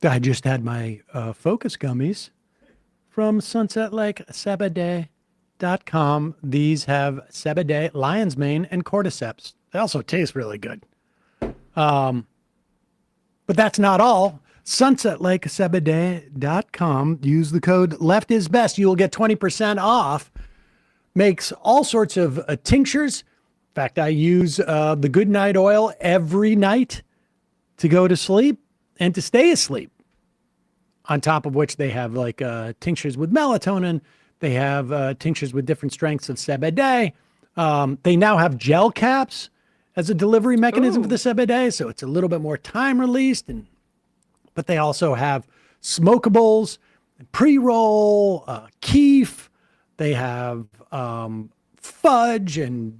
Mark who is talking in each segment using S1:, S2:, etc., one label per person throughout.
S1: I just had my focus gummies from Sunset Lake, Sebede.com. These have Sebede, lion's mane, and cordyceps. They also taste really good. But that's not all. Sunset Lake, Sebede.com. Use the code Left Is Best. You will get 20% off. Makes all sorts of tinctures. In fact, I use the Good Night Oil every night to go to sleep and to stay asleep. On top of which they have like tinctures with melatonin. They have tinctures with different strengths of CBD. They now have gel caps as a delivery mechanism for the CBD, so it's a little bit more time released. But they also have smokables, pre-roll, keef. They have fudge and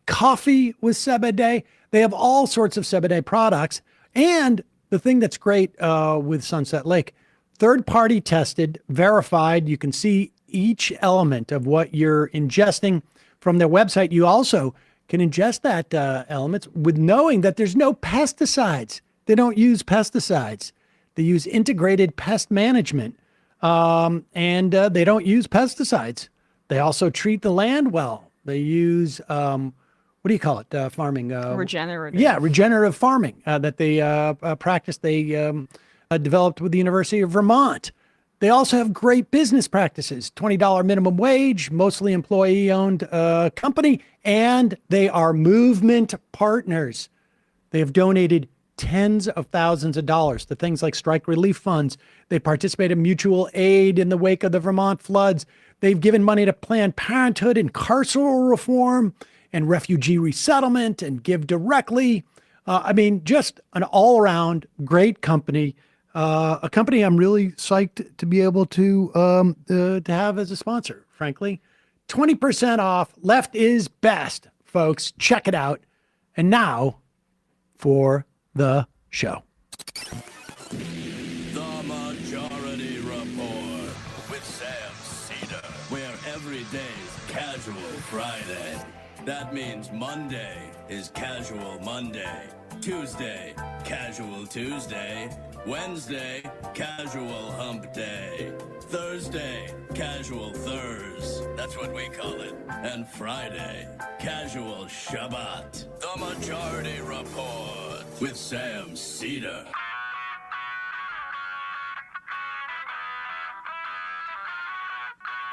S1: coffee with CBD. They have all sorts of CBD products. And the thing that's great with Sunset Lake, third-party tested, verified. You can see each element of what you're ingesting from their website. You also can ingest that elements with knowing that there's no pesticides. They don't use pesticides. They use integrated pest management, and they don't use pesticides. They also treat the land well. They use, what do you call it, farming?
S2: Regenerative.
S1: Yeah, regenerative farming that they practice. They developed with the University of Vermont. They also have great business practices, $20 minimum wage, mostly employee-owned company, and they are movement partners. They have donated tens of thousands of dollars to things like strike relief funds. They participate in mutual aid in the wake of the Vermont floods. They've given money to Planned Parenthood and carceral reform and refugee resettlement and give directly. I mean, just an all-around great company. A company I'm really psyched to be able to have as a sponsor, frankly. 20% off. Left is best, folks. Check it out. And now for the show.
S3: The Majority Report with Sam Seder, where every day's casual Friday. That means Monday is casual Monday, Tuesday, casual Tuesday, Wednesday, casual hump day, Thursday, casual Thurs, that's what we call it, and Friday, casual Shabbat. The Majority Report with Sam Seder.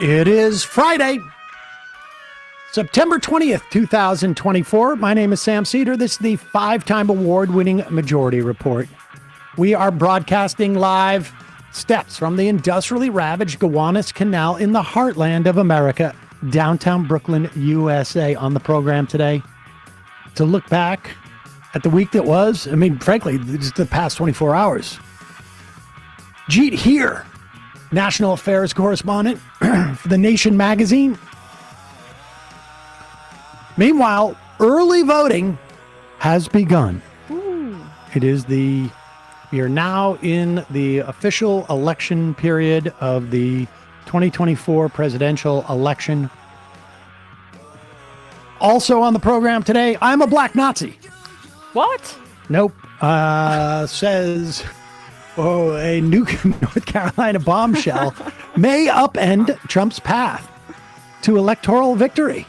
S1: It is Friday, September 20th, 2024. My name is Sam Seder. This is the 5-time award-winning Majority Report. We are broadcasting live steps from the industrially ravaged Gowanus Canal in the heartland of America, downtown Brooklyn, USA. On the program today, to look back at the week that was. I mean, frankly, just the past 24 hours. Jeet Heer, national affairs correspondent for The Nation magazine. Meanwhile, early voting has begun. We are now in the official election period of the 2024 presidential election. Also on the program today, I'm a black Nazi.
S2: What?
S1: Nope. Says, a new North Carolina bombshell may upend Trump's path to electoral victory.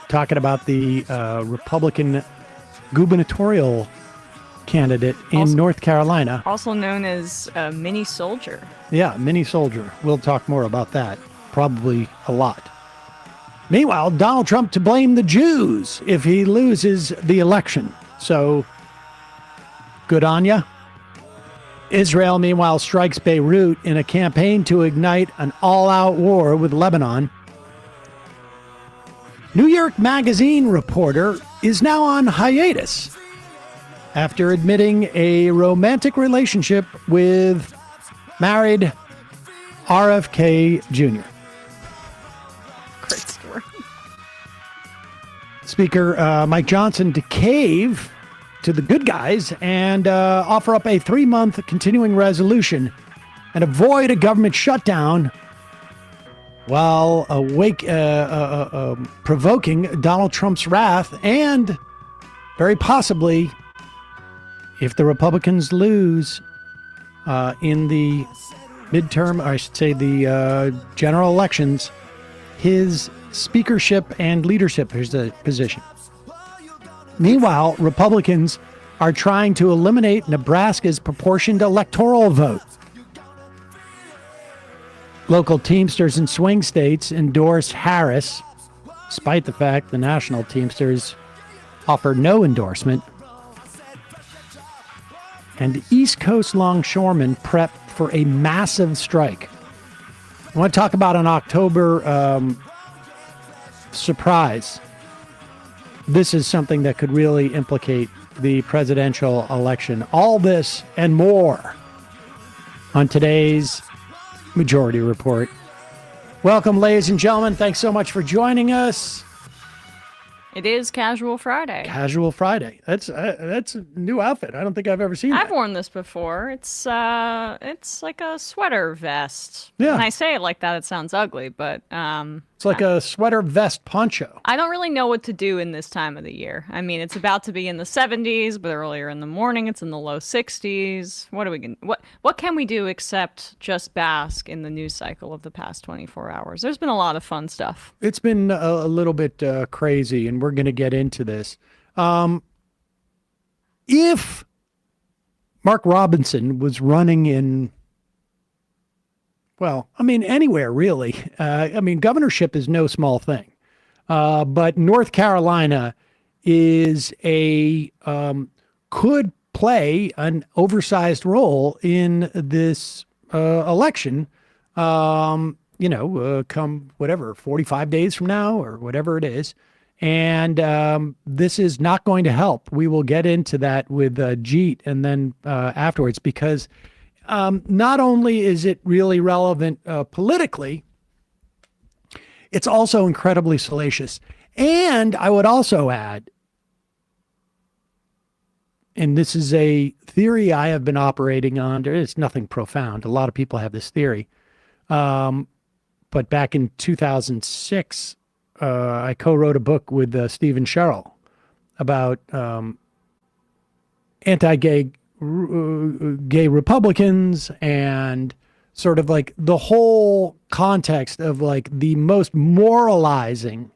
S1: Talking about the Republican gubernatorial candidate in North Carolina.
S2: Also known as a mini soldier.
S1: Yeah, mini soldier. We'll talk more about that. Probably a lot. Meanwhile, Donald Trump to blame the Jews if he loses the election. So, good on ya. Israel, meanwhile, strikes Beirut in a campaign to ignite an all-out war with Lebanon. New York Magazine reporter is now on hiatus after admitting a romantic relationship with married RFK Jr.
S2: Great story.
S1: Speaker Mike Johnson to cave to the good guys and offer up a 3-month continuing resolution and avoid a government shutdown while provoking Donald Trump's wrath and very possibly if the Republicans lose in the midterm, or I should say the general elections, his speakership and leadership is the position. Meanwhile, Republicans are trying to eliminate Nebraska's proportioned electoral vote. Local Teamsters in swing states endorsed Harris, despite the fact the national Teamsters offer no endorsement. And East Coast longshoremen prep for a massive strike. I want to talk about an October surprise. This is something that could really implicate the presidential election. All this and more on today's Majority Report. Welcome, ladies and gentlemen. Thanks so much for joining us.
S2: It is Casual Friday.
S1: Casual Friday. That's a new outfit. I don't think I've ever seen that.
S2: I've worn this before. It's like a sweater vest.
S1: Yeah.
S2: When I say it like that, it sounds ugly, but
S1: It's like a sweater vest poncho.
S2: I don't really know what to do in this time of the year. I mean, it's about to be in the 70s, but earlier in the morning it's in the low 60s. What can we do except just bask in the news cycle of the past 24 hours? There's been a lot of fun stuff.
S1: It's been a little bit crazy, and we're going to get into this. If Mark Robinson was running in, well, I mean, anywhere really. I mean, governorship is no small thing. But North Carolina is could play an oversized role in this election, come whatever, 45 days from now or whatever it is. And this is not going to help. We will get into that with Jeet and then afterwards, because not only is it really relevant politically, it's also incredibly salacious. And I would also add, and this is a theory I have been operating on. It's nothing profound. A lot of people have this theory. But back in 2006, I co-wrote a book with Stephen Sherrill about anti-gay gay Republicans and sort of like the whole context of like the most moralizing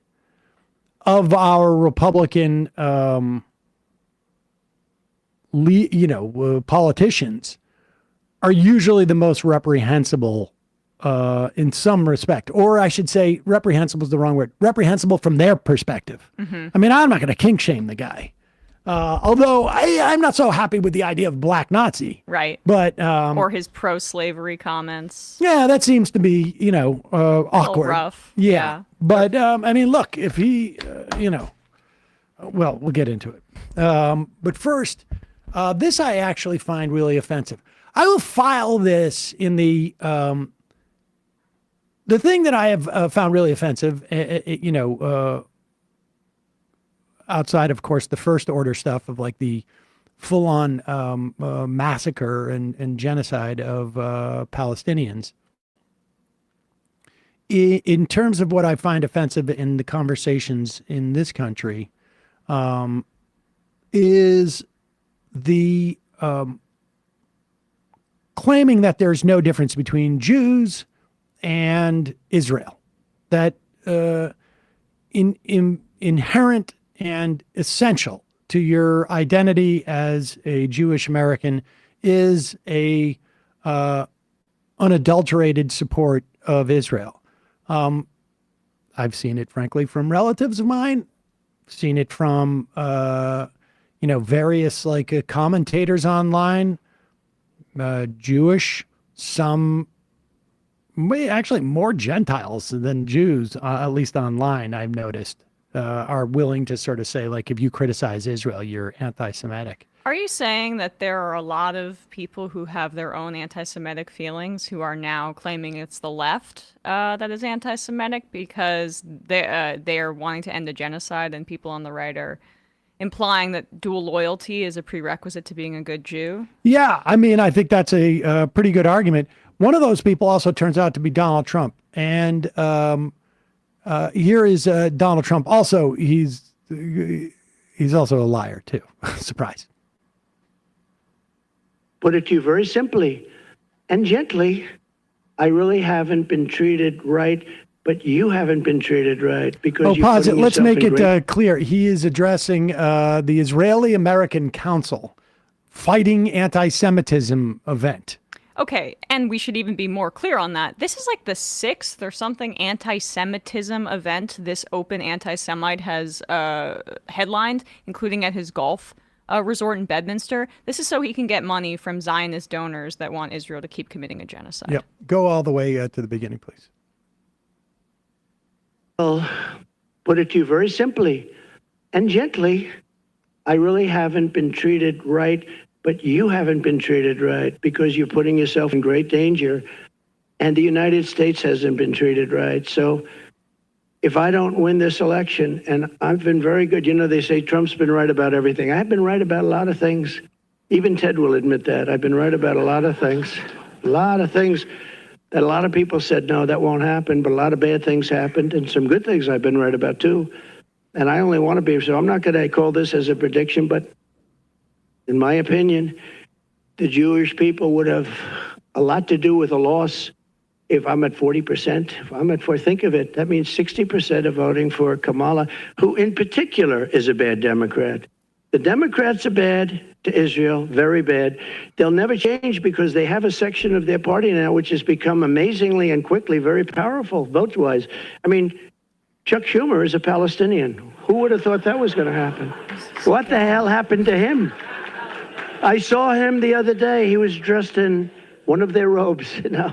S1: of our Republican, politicians are usually the most reprehensible in some respect, or I should say reprehensible is the wrong word, reprehensible from their perspective. Mm-hmm. I mean, I'm not going to kink shame the guy. Although I'm not so happy with the idea of black Nazi.
S2: Right.
S1: But,
S2: or his pro-slavery comments.
S1: Yeah, that seems to be, awkward.
S2: A little rough.
S1: Yeah. But, I mean, look, if he, well, we'll get into it. But first, this I actually find really offensive. I will file this in the thing that I have found really offensive, outside, of course, the first order stuff of like the full-on massacre and genocide of Palestinians. In terms of what I find offensive in the conversations in this country, is the claiming that there's no difference between Jews and Israel, that inherent and essential to your identity as a Jewish American is a unadulterated support of Israel. I've seen it, frankly, from relatives of mine, seen it from, various commentators online, Jewish, some, actually more Gentiles than Jews, at least online, I've noticed, are willing to sort of say, like, if you criticize Israel, you're anti-Semitic.
S2: Are you saying that there are a lot of people who have their own anti-Semitic feelings who are now claiming it's the left that is anti-Semitic because they are wanting to end the genocide, and people on the right are implying that dual loyalty is a prerequisite to being a good Jew? Yeah,
S1: I mean, I think that's a pretty good argument. One of those people also turns out to be Donald Trump. And here is Donald Trump. Also, he's also a liar, too. Surprise.
S4: put it to you very simply and gently, I really haven't been treated right, but you haven't been treated right because
S1: Oh,
S4: you're
S1: pause it.
S4: putting
S1: Let's
S4: yourself
S1: make
S4: in
S1: it
S4: great-
S1: clear. He is addressing the Israeli-American Council Fighting Anti-Semitism event.
S2: Okay, and we should even be more clear on that. This is like the sixth or something anti-Semitism event this open anti-Semite has headlined, including at his golf resort in Bedminster. This is so he can get money from Zionist donors that want Israel to keep committing a genocide.
S1: Yep. Go all the way to the beginning, please.
S4: Well, put it to you very simply and gently, I really haven't been treated right, but you haven't been treated right because you're putting yourself in great danger, and the United States hasn't been treated right. So if I don't win this election, and I've been very good, you know, they say Trump's been right about everything. I've been right about a lot of things. Even Ted will admit that. I've been right about a lot of things that a lot of people said, no, that won't happen, but a lot of bad things happened, and some good things I've been right about too. And I only want to be, so I'm not going to call this as a prediction, but in my opinion, the Jewish people would have a lot to do with a loss if I'm at 40%. If I'm at 4, think of it, that means 60% are voting for Kamala, who in particular is a bad Democrat. The Democrats are bad to Israel, very bad. They'll never change because they have a section of their party now which has become amazingly and quickly very powerful vote-wise. I mean, Chuck Schumer is a Palestinian. Who would have thought that was going to happen? What the hell happened to him? I saw him the other day. He was dressed in one of their robes. You know?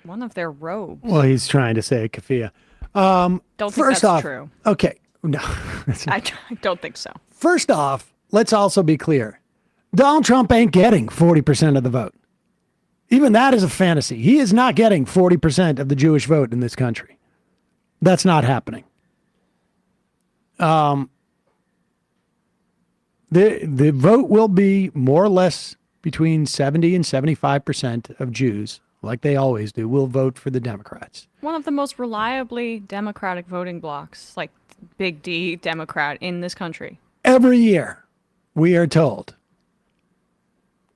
S2: One of their robes.
S1: Well, he's trying to say keffiyeh.
S2: Don't think
S1: First
S2: that's
S1: off,
S2: true.
S1: okay, no.
S2: I don't think so.
S1: First off, let's also be clear. Donald Trump ain't getting 40% of the vote. Even that is a fantasy. He is not getting 40% of the Jewish vote in this country. That's not happening. The vote will be more or less between 70 and 75% of Jews, like they always do, will vote for the Democrats.
S2: One of the most reliably Democratic voting blocs, like Big D Democrat in this country.
S1: Every year, we are told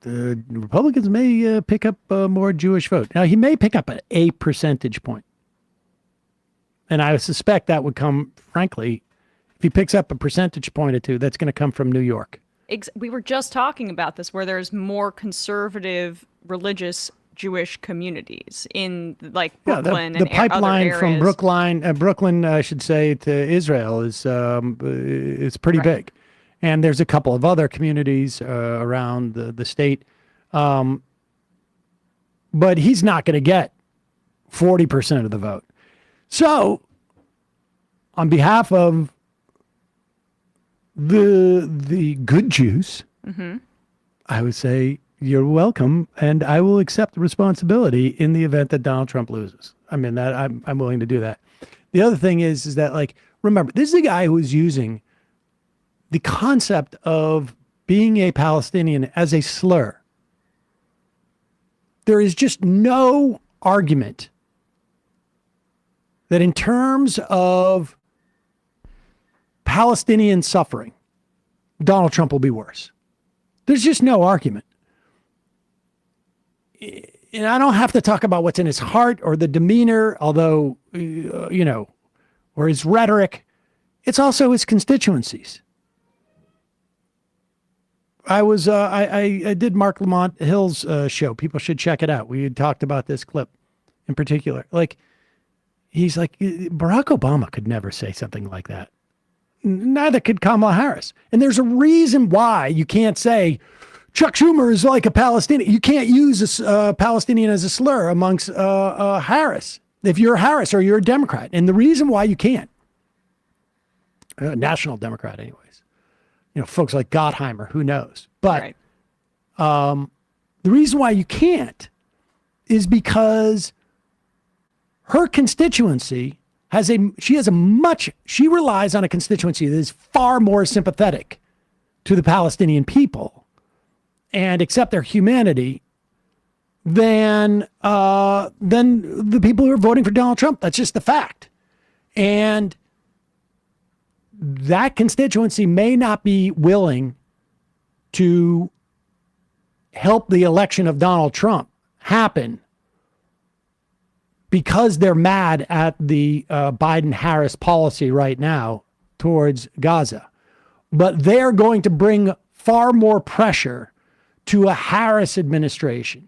S1: the Republicans may pick up more Jewish vote. Now, he may pick up a percentage point. And I suspect that would come, frankly, if he picks up a percentage point or two, that's going to come from New York.
S2: We were just talking about this, where there's more conservative religious Jewish communities in like Brooklyn
S1: the
S2: and
S1: pipeline
S2: other areas.
S1: from Brooklyn, I should say, to Israel is pretty big, and there's a couple of other communities around the state, but he's not going to get 40% of the vote. So, on behalf of the good Jews, I would say you're welcome, and I will accept the responsibility in the event that Donald Trump loses. I mean, that I'm willing to do that. The other thing is that, like, remember, this is a guy who is using the concept of being a Palestinian as a slur. There is just no argument that in terms of Palestinian suffering, Donald Trump will be worse. There's just no argument. And I don't have to talk about what's in his heart or the demeanor, although, or his rhetoric. It's also his constituencies. I did Mark Lamont Hill's show. People should check it out. We had talked about this clip in particular. Like, he's like, Barack Obama could never say something like that. Neither could Kamala Harris. And there's a reason why you can't say Chuck Schumer is like a Palestinian. You can't use a Palestinian as a slur amongst Harris, if you're a Harris or you're a Democrat. And the reason why you can't, national Democrat anyways, folks like Gottheimer, who knows? But the reason why you can't is because her constituency she relies on a constituency that is far more sympathetic to the Palestinian people and accept their humanity than the people who are voting for Donald Trump. That's just the fact. And that constituency may not be willing to help the election of Donald Trump happen because they're mad at the Biden-Harris policy right now towards Gaza. But they're going to bring far more pressure to a Harris administration.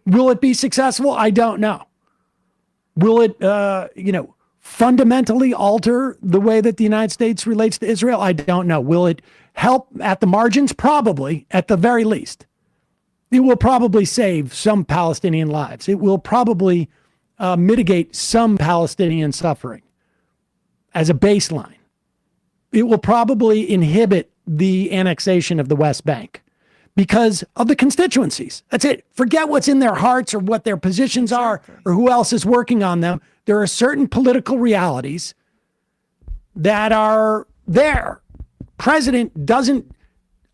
S1: Will it be successful? I don't know. Will it, fundamentally alter the way that the United States relates to Israel? I don't know. Will it help at the margins? Probably, at the very least. It will probably save some Palestinian lives. It will probably mitigate some Palestinian suffering as a baseline. It will probably inhibit the annexation of the West Bank because of the constituencies. That's it. Forget what's in their hearts or what their positions are or who else is working on them. There are certain political realities that are there. President doesn't,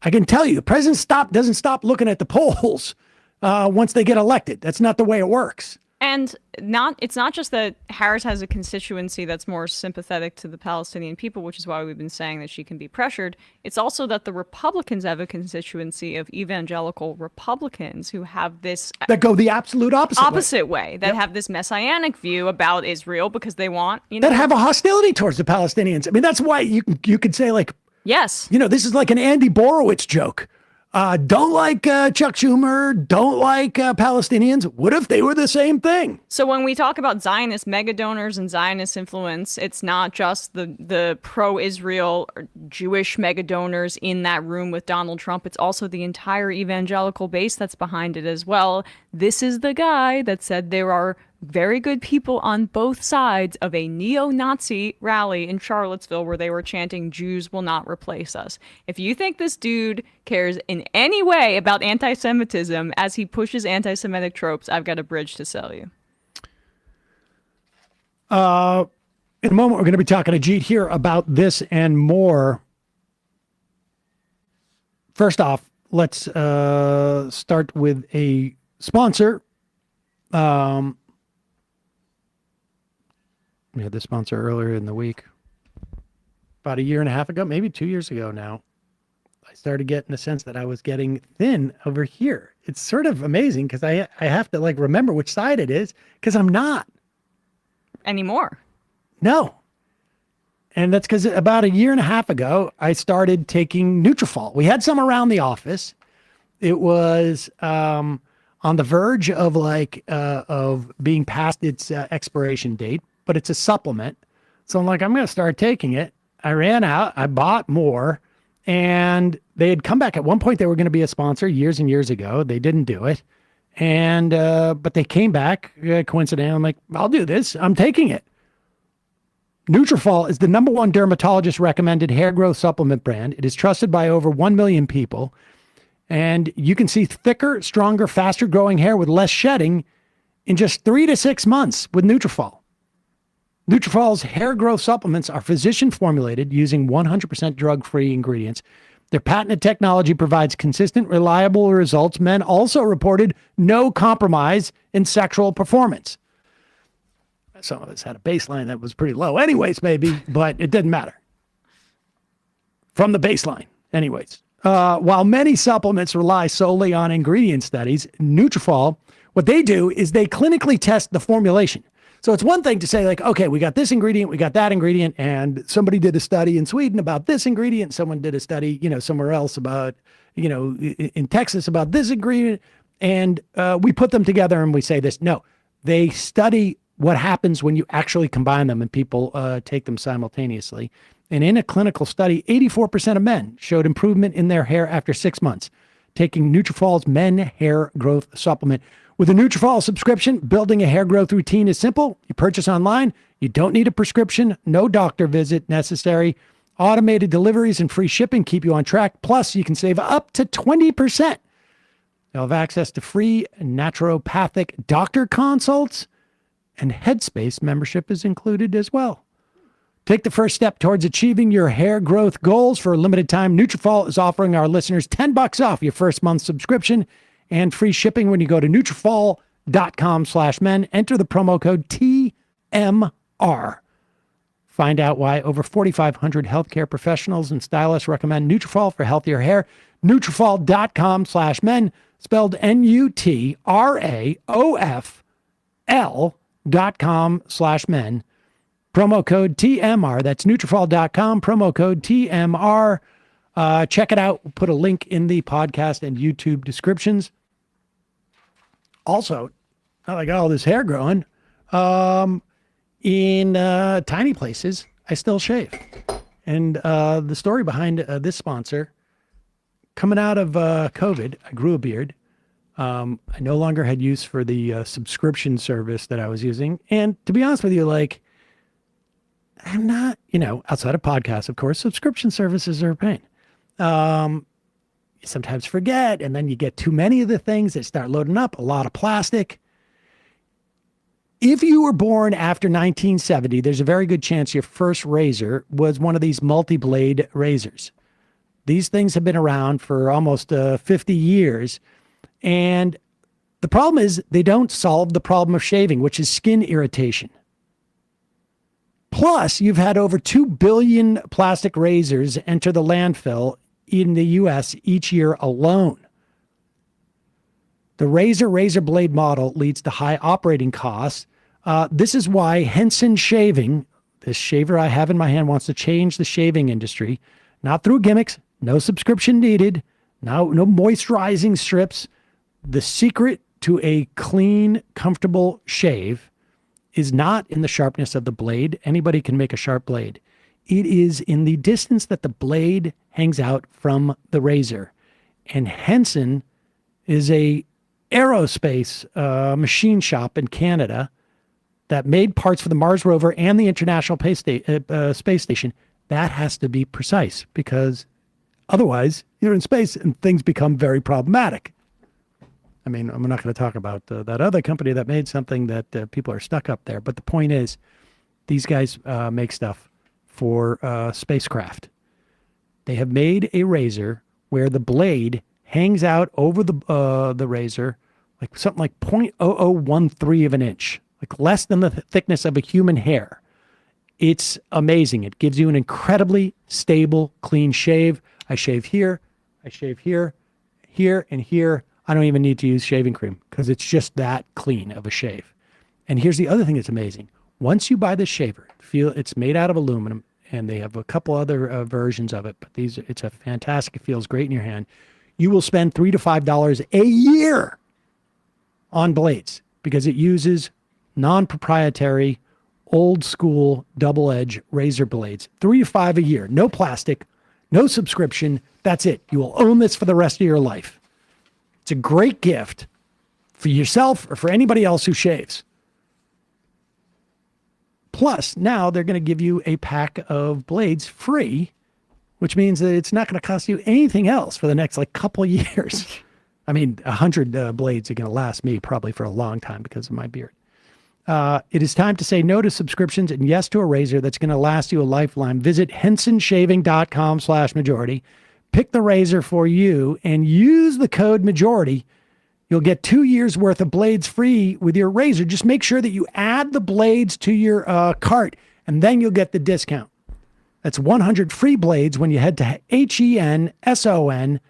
S1: I can tell you, the president doesn't stop looking at the polls once they get elected. That's not the way it works.
S2: And it's not just that Harris has a constituency that's more sympathetic to the Palestinian people, which is why we've been saying that she can be pressured. It's also that the Republicans have a constituency of evangelical Republicans who have this
S1: that go the absolute opposite
S2: way, that have this messianic view about Israel because they want,
S1: that have a hostility towards the Palestinians. I mean, that's why you could say, like,
S2: yes,
S1: this is like an Andy Borowitz joke. Don't like Chuck Schumer, don't like Palestinians. What if they were the same thing?
S2: So when we talk about Zionist megadonors and Zionist influence, it's not just the pro-Israel Jewish megadonors in that room with Donald Trump. It's also the entire evangelical base that's behind it as well. This is the guy that said there are very good people on both sides of a neo-Nazi rally in Charlottesville where they were chanting, "Jews will not replace us." If you think this dude cares in any way about anti-Semitism as he pushes anti-Semitic tropes, I've got a bridge to sell you.
S1: In a moment, we're going to be talking to Jeet Heer about this and more. First off, let's start with a sponsor. We had this sponsor earlier in the week. About a year and a half ago, maybe 2 years ago now, I started getting the sense that I was getting thin over here. It's sort of amazing because I have to remember which side it is because I'm not.
S2: Anymore.
S1: No. And that's because about a year and a half ago, I started taking Nutrafol. We had some around the office. It was on the verge of being past its expiration date, but it's a supplement. So I'm like, I'm going to start taking it. I ran out. I bought more. And they had come back at one point. They were going to be a sponsor years and years ago. They didn't do it. And but they came back coincidentally. I'm like, I'll do this. I'm taking it. Nutrafol is the #1 dermatologist recommended hair growth supplement brand. It is trusted by over 1 million people. And you can see thicker, stronger, faster growing hair with less shedding in just 3 to 6 months with Nutrafol. Nutrafol's hair growth supplements are physician formulated using 100% drug-free ingredients. Their patented technology provides consistent, reliable results. Men also reported no compromise in sexual performance. Some of us had a baseline that was pretty low anyways, maybe, but it didn't matter. From the baseline, anyways. While many supplements rely solely on ingredient studies, Nutrafol, what they do is they clinically test the formulation. So it's one thing to say, okay, we got this ingredient, we got that ingredient, and somebody did a study in Sweden about this ingredient, someone did a study, somewhere else about, in Texas about this ingredient, and we put them together and we say this. No, they study what happens when you actually combine them and people take them simultaneously. And in a clinical study, 84% of men showed improvement in their hair after 6 months, taking Nutrafol's Men Hair Growth Supplement. With a Nutrafol subscription, building a hair growth routine is simple. You purchase online. You don't need a prescription. No doctor visit necessary. Automated deliveries and free shipping keep you on track. Plus, you can save up to 20%. You'll have access to free naturopathic doctor consults, and Headspace membership is included as well. Take the first step towards achieving your hair growth goals. For a limited time, Nutrafol is offering our listeners $10 off your first month subscription and free shipping when you go to Nutrafol.com/men. Enter the promo code TMR. Find out why over 4,500 healthcare professionals and stylists recommend Nutrafol for healthier hair. Nutrafol.com/men, spelled NUTRAOFL.com/men. Promo code TMR. That's Nutrafol.com. Promo code TMR. Check it out. We'll put a link in the podcast and YouTube descriptions. Also, now I got all this hair growing. In tiny places, I still shave. And the story behind this sponsor, coming out of COVID, I grew a beard. I no longer had use for the subscription service that I was using. And to be honest with you, like, I'm not, outside of podcasts, of course, subscription services are a pain. You sometimes forget, and then you get too many of the things that start loading up, a lot of plastic. If you were born after 1970, there's a very good chance your first razor was one of these multi-blade razors. These things have been around for almost 50 years. And the problem is they don't solve the problem of shaving, which is skin irritation. Plus, you've had over 2 billion plastic razors enter the landfill in the U.S. each year alone. The razor blade model leads to high operating costs. This is why Henson Shaving, this shaver I have in my hand, wants to change the shaving industry. Not through gimmicks, no subscription needed, no moisturizing strips. The secret to a clean, comfortable shave is not in the sharpness of the blade. Anybody can make a sharp blade. It is in the distance that the blade hangs out from the razor. And Henson is a aerospace machine shop in Canada that made parts for the Mars rover and the International Space Station. That has to be precise, because otherwise you're in space and things become very problematic. I mean, I'm not going to talk about that other company that made something that people are stuck up there. But the point is, these guys make stuff for spacecraft. They have made a razor where the blade hangs out over the razor, like something like 0.0013 of an inch, like less than the thickness of a human hair. It's amazing. It gives you an incredibly stable, clean shave. I shave here, I shave here, here, and here. I don't even need to use shaving cream because it's just that clean of a shave. And here's the other thing that's amazing. Once you buy this shaver, it's made out of aluminum, and they have a couple other versions of it, but it's a fantastic, it feels great in your hand. You will spend $3 to $5 a year on blades because it uses non-proprietary, old school double-edge razor blades. 3 to 5 a year, no plastic, no subscription. That's it. You will own this for the rest of your life. It's a great gift for yourself or for anybody else who shaves. Plus, now they're going to give you a pack of blades free, which means that it's not going to cost you anything else for the next couple years. I mean, 100 blades are going to last me probably for a long time because of my beard. It is time to say no to subscriptions and yes to a razor that's going to last you a lifetime. Visit hensonshaving.com/majority. Pick the razor for you and use the code majority. You'll get 2 years worth of blades free with your razor. Just make sure that you add the blades to your cart, and then you'll get the discount. That's 100 free blades when you head to HENSONSHAVING,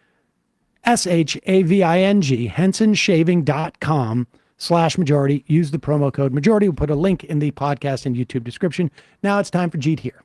S1: hensonshaving.com/majority. Use the promo code majority. We'll put a link in the podcast and YouTube description. Now it's time for Jeet Heer.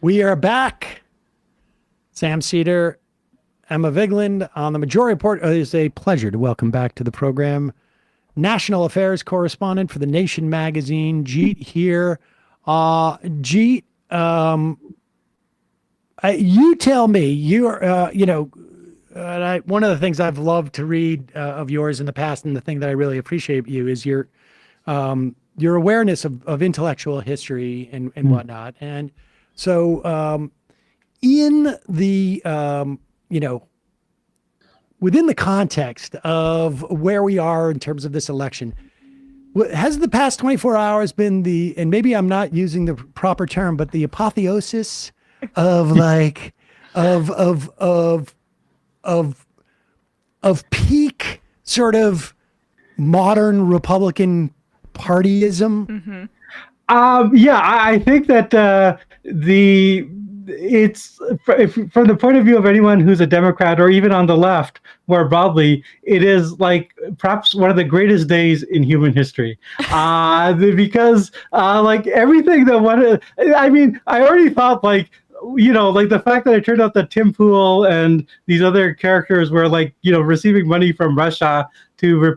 S1: We are back. Sam Seder, Emma Vigland on the Majority Report. It is a pleasure to welcome back to the program national affairs correspondent for The Nation magazine, Jeet Heer. Jeet, you tell me, you're, one of the things I've loved to read of yours in the past, and the thing that I really appreciate you is your awareness of intellectual history and whatnot. And so in the, within the context of where we are in terms of this election, has the past 24 hours been and maybe I'm not using the proper term, but the apotheosis of like, of peak sort of modern Republican partyism?
S2: Mm-hmm.
S5: I think that it's from the point of view of anyone who's a Democrat or even on the left more broadly, it is like perhaps one of the greatest days in human history. Because like everything that I already thought like the fact that it turned out that Tim Pool and these other characters were receiving money from Russia to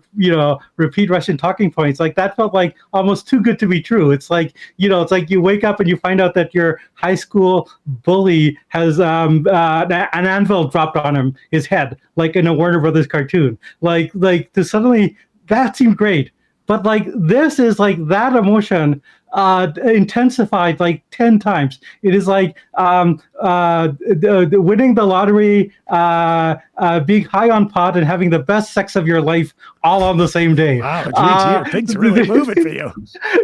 S5: repeat Russian talking points, like that felt like almost too good to be true. It's like you wake up and you find out that your high school bully has an anvil dropped on his head, like in a Warner Brothers cartoon. Like to suddenly that seemed great, but like this is like that emotion intensified like 10 times. It is like winning the lottery, being high on pot, and having the best sex of your life all on the same day.
S1: Wow, geez, things are really moving for you.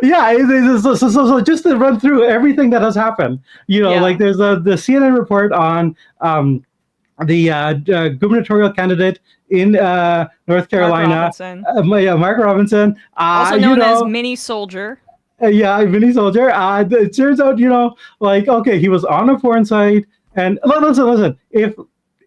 S5: Yeah, so just to run through everything that has happened, like there's the CNN report on the gubernatorial candidate in North Carolina, Mark Robinson,
S2: also known as Mini Soldier.
S5: Mini Soldier. It turns out, okay, he was on a porn site. And listen, if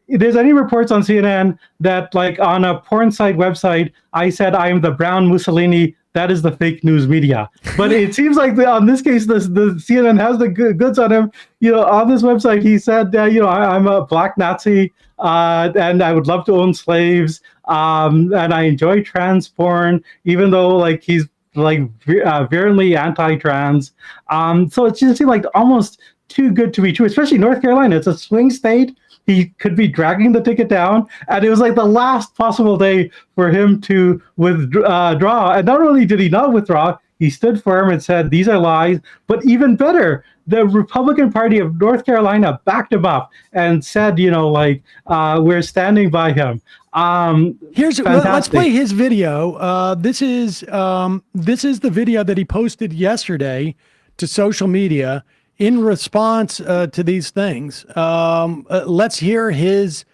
S5: there's any reports on CNN that, like, on a porn site website, I said I am the brown Mussolini, that is the fake news media. But it seems like on this case, the CNN has the goods on him. On this website, he said, I'm a black Nazi, and I would love to own slaves, and I enjoy trans porn, even though, like, he's virulently anti-trans. So it just seemed like almost too good to be true, especially North Carolina. It's a swing state. He could be dragging the ticket down, and it was like the last possible day for him to withdraw. And not only did he not withdraw, he stood firm and said, these are lies. But even better, the Republican Party of North Carolina backed him up and said, we're standing by him.
S1: Let's play his video. This is the video that he posted yesterday to social media in response to these things. Let's hear his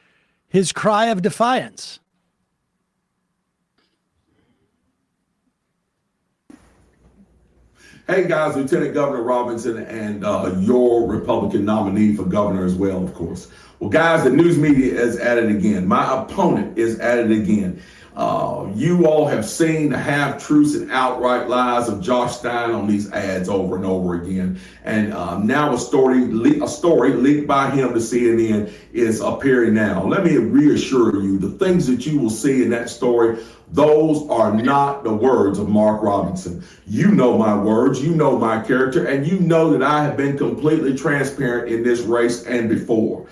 S1: cry of defiance.
S6: Hey guys, Lieutenant Governor Robinson and your Republican nominee for governor as well, of course. Well, guys, the news media is at it again. My opponent is at it again. You all have seen the half-truths and outright lies of Josh Stein on these ads over and over again. And now a story leaked by him to CNN is appearing now. Let me reassure you, the things that you will see in that story, those are not the words of Mark Robinson. You know my words, you know my character, and you know that I have been completely transparent in this race and before.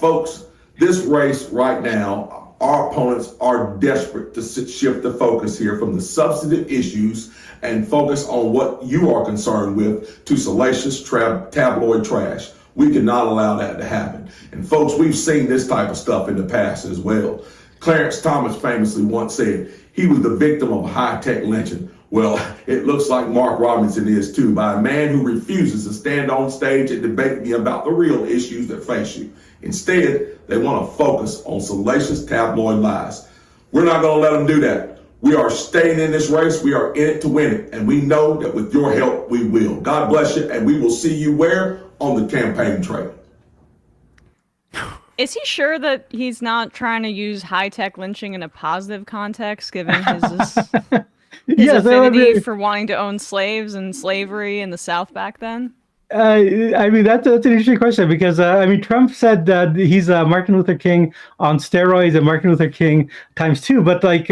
S6: Folks, this race right now, our opponents are desperate to shift the focus here from the substantive issues and focus on what you are concerned with to salacious tabloid trash. We cannot allow that to happen. And folks, we've seen this type of stuff in the past as well. Clarence Thomas famously once said he was the victim of a high-tech lynching. Well, it looks like Mark Robinson is too, by a man who refuses to stand on stage and debate me about the real issues that face you. Instead, they want to focus on salacious tabloid lies. We're not going to let them do that. We are staying in this race. We are in it to win it. And we know that with your help, we will. God bless you. And we will see you where? On the campaign trail.
S2: Is he sure that he's not trying to use high-tech lynching in a positive context, given his affinity for wanting to own slaves and slavery in the South back then?
S5: I mean, that's an interesting question because I mean, Trump said that he's Martin Luther King on steroids and Martin Luther King times two. But like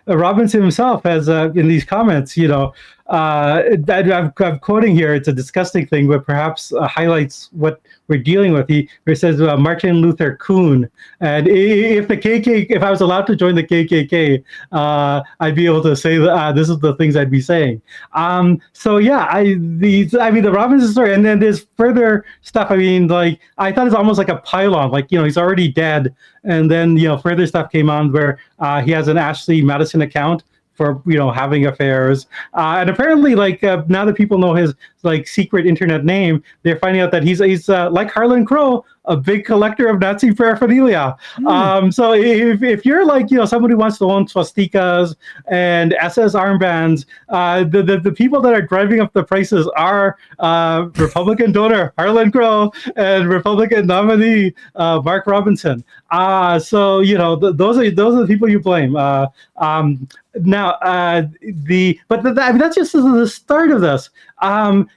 S5: Robinson himself has in these comments, I'm quoting here. It's a disgusting thing, but perhaps highlights what we're dealing with. He says Martin Luther Coon, and if the if I was allowed to join the KKK, I'd be able to say that this is the things I'd be saying. So yeah, I mean the Robinson story, and then there's further stuff. I mean, like I thought it's almost like a pylon, like he's already dead, and then further stuff came on where he has an Ashley Madison account for having affairs, and apparently like now that people know his like secret internet name, they're finding out that he's like Harlan Crow, a big collector of Nazi paraphernalia. So if you're like someone who wants to own swastikas and SS armbands, the people that are driving up the prices are Republican donor Harlan Crow and Republican nominee Mark Robinson. So those are the people you blame. Now, I mean, that's just the start of this.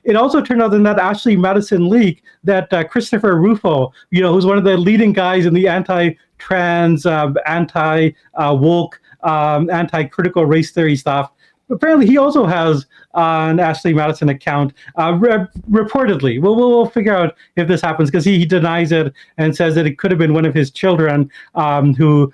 S5: It also turned out in that Ashley Madison leak that Christopher Rufo, who's one of the leading guys in the anti-trans, anti-woke, anti-critical race theory stuff, apparently he also has an Ashley Madison account, reportedly. We'll figure out if this happens because he denies it and says that it could have been one of his children who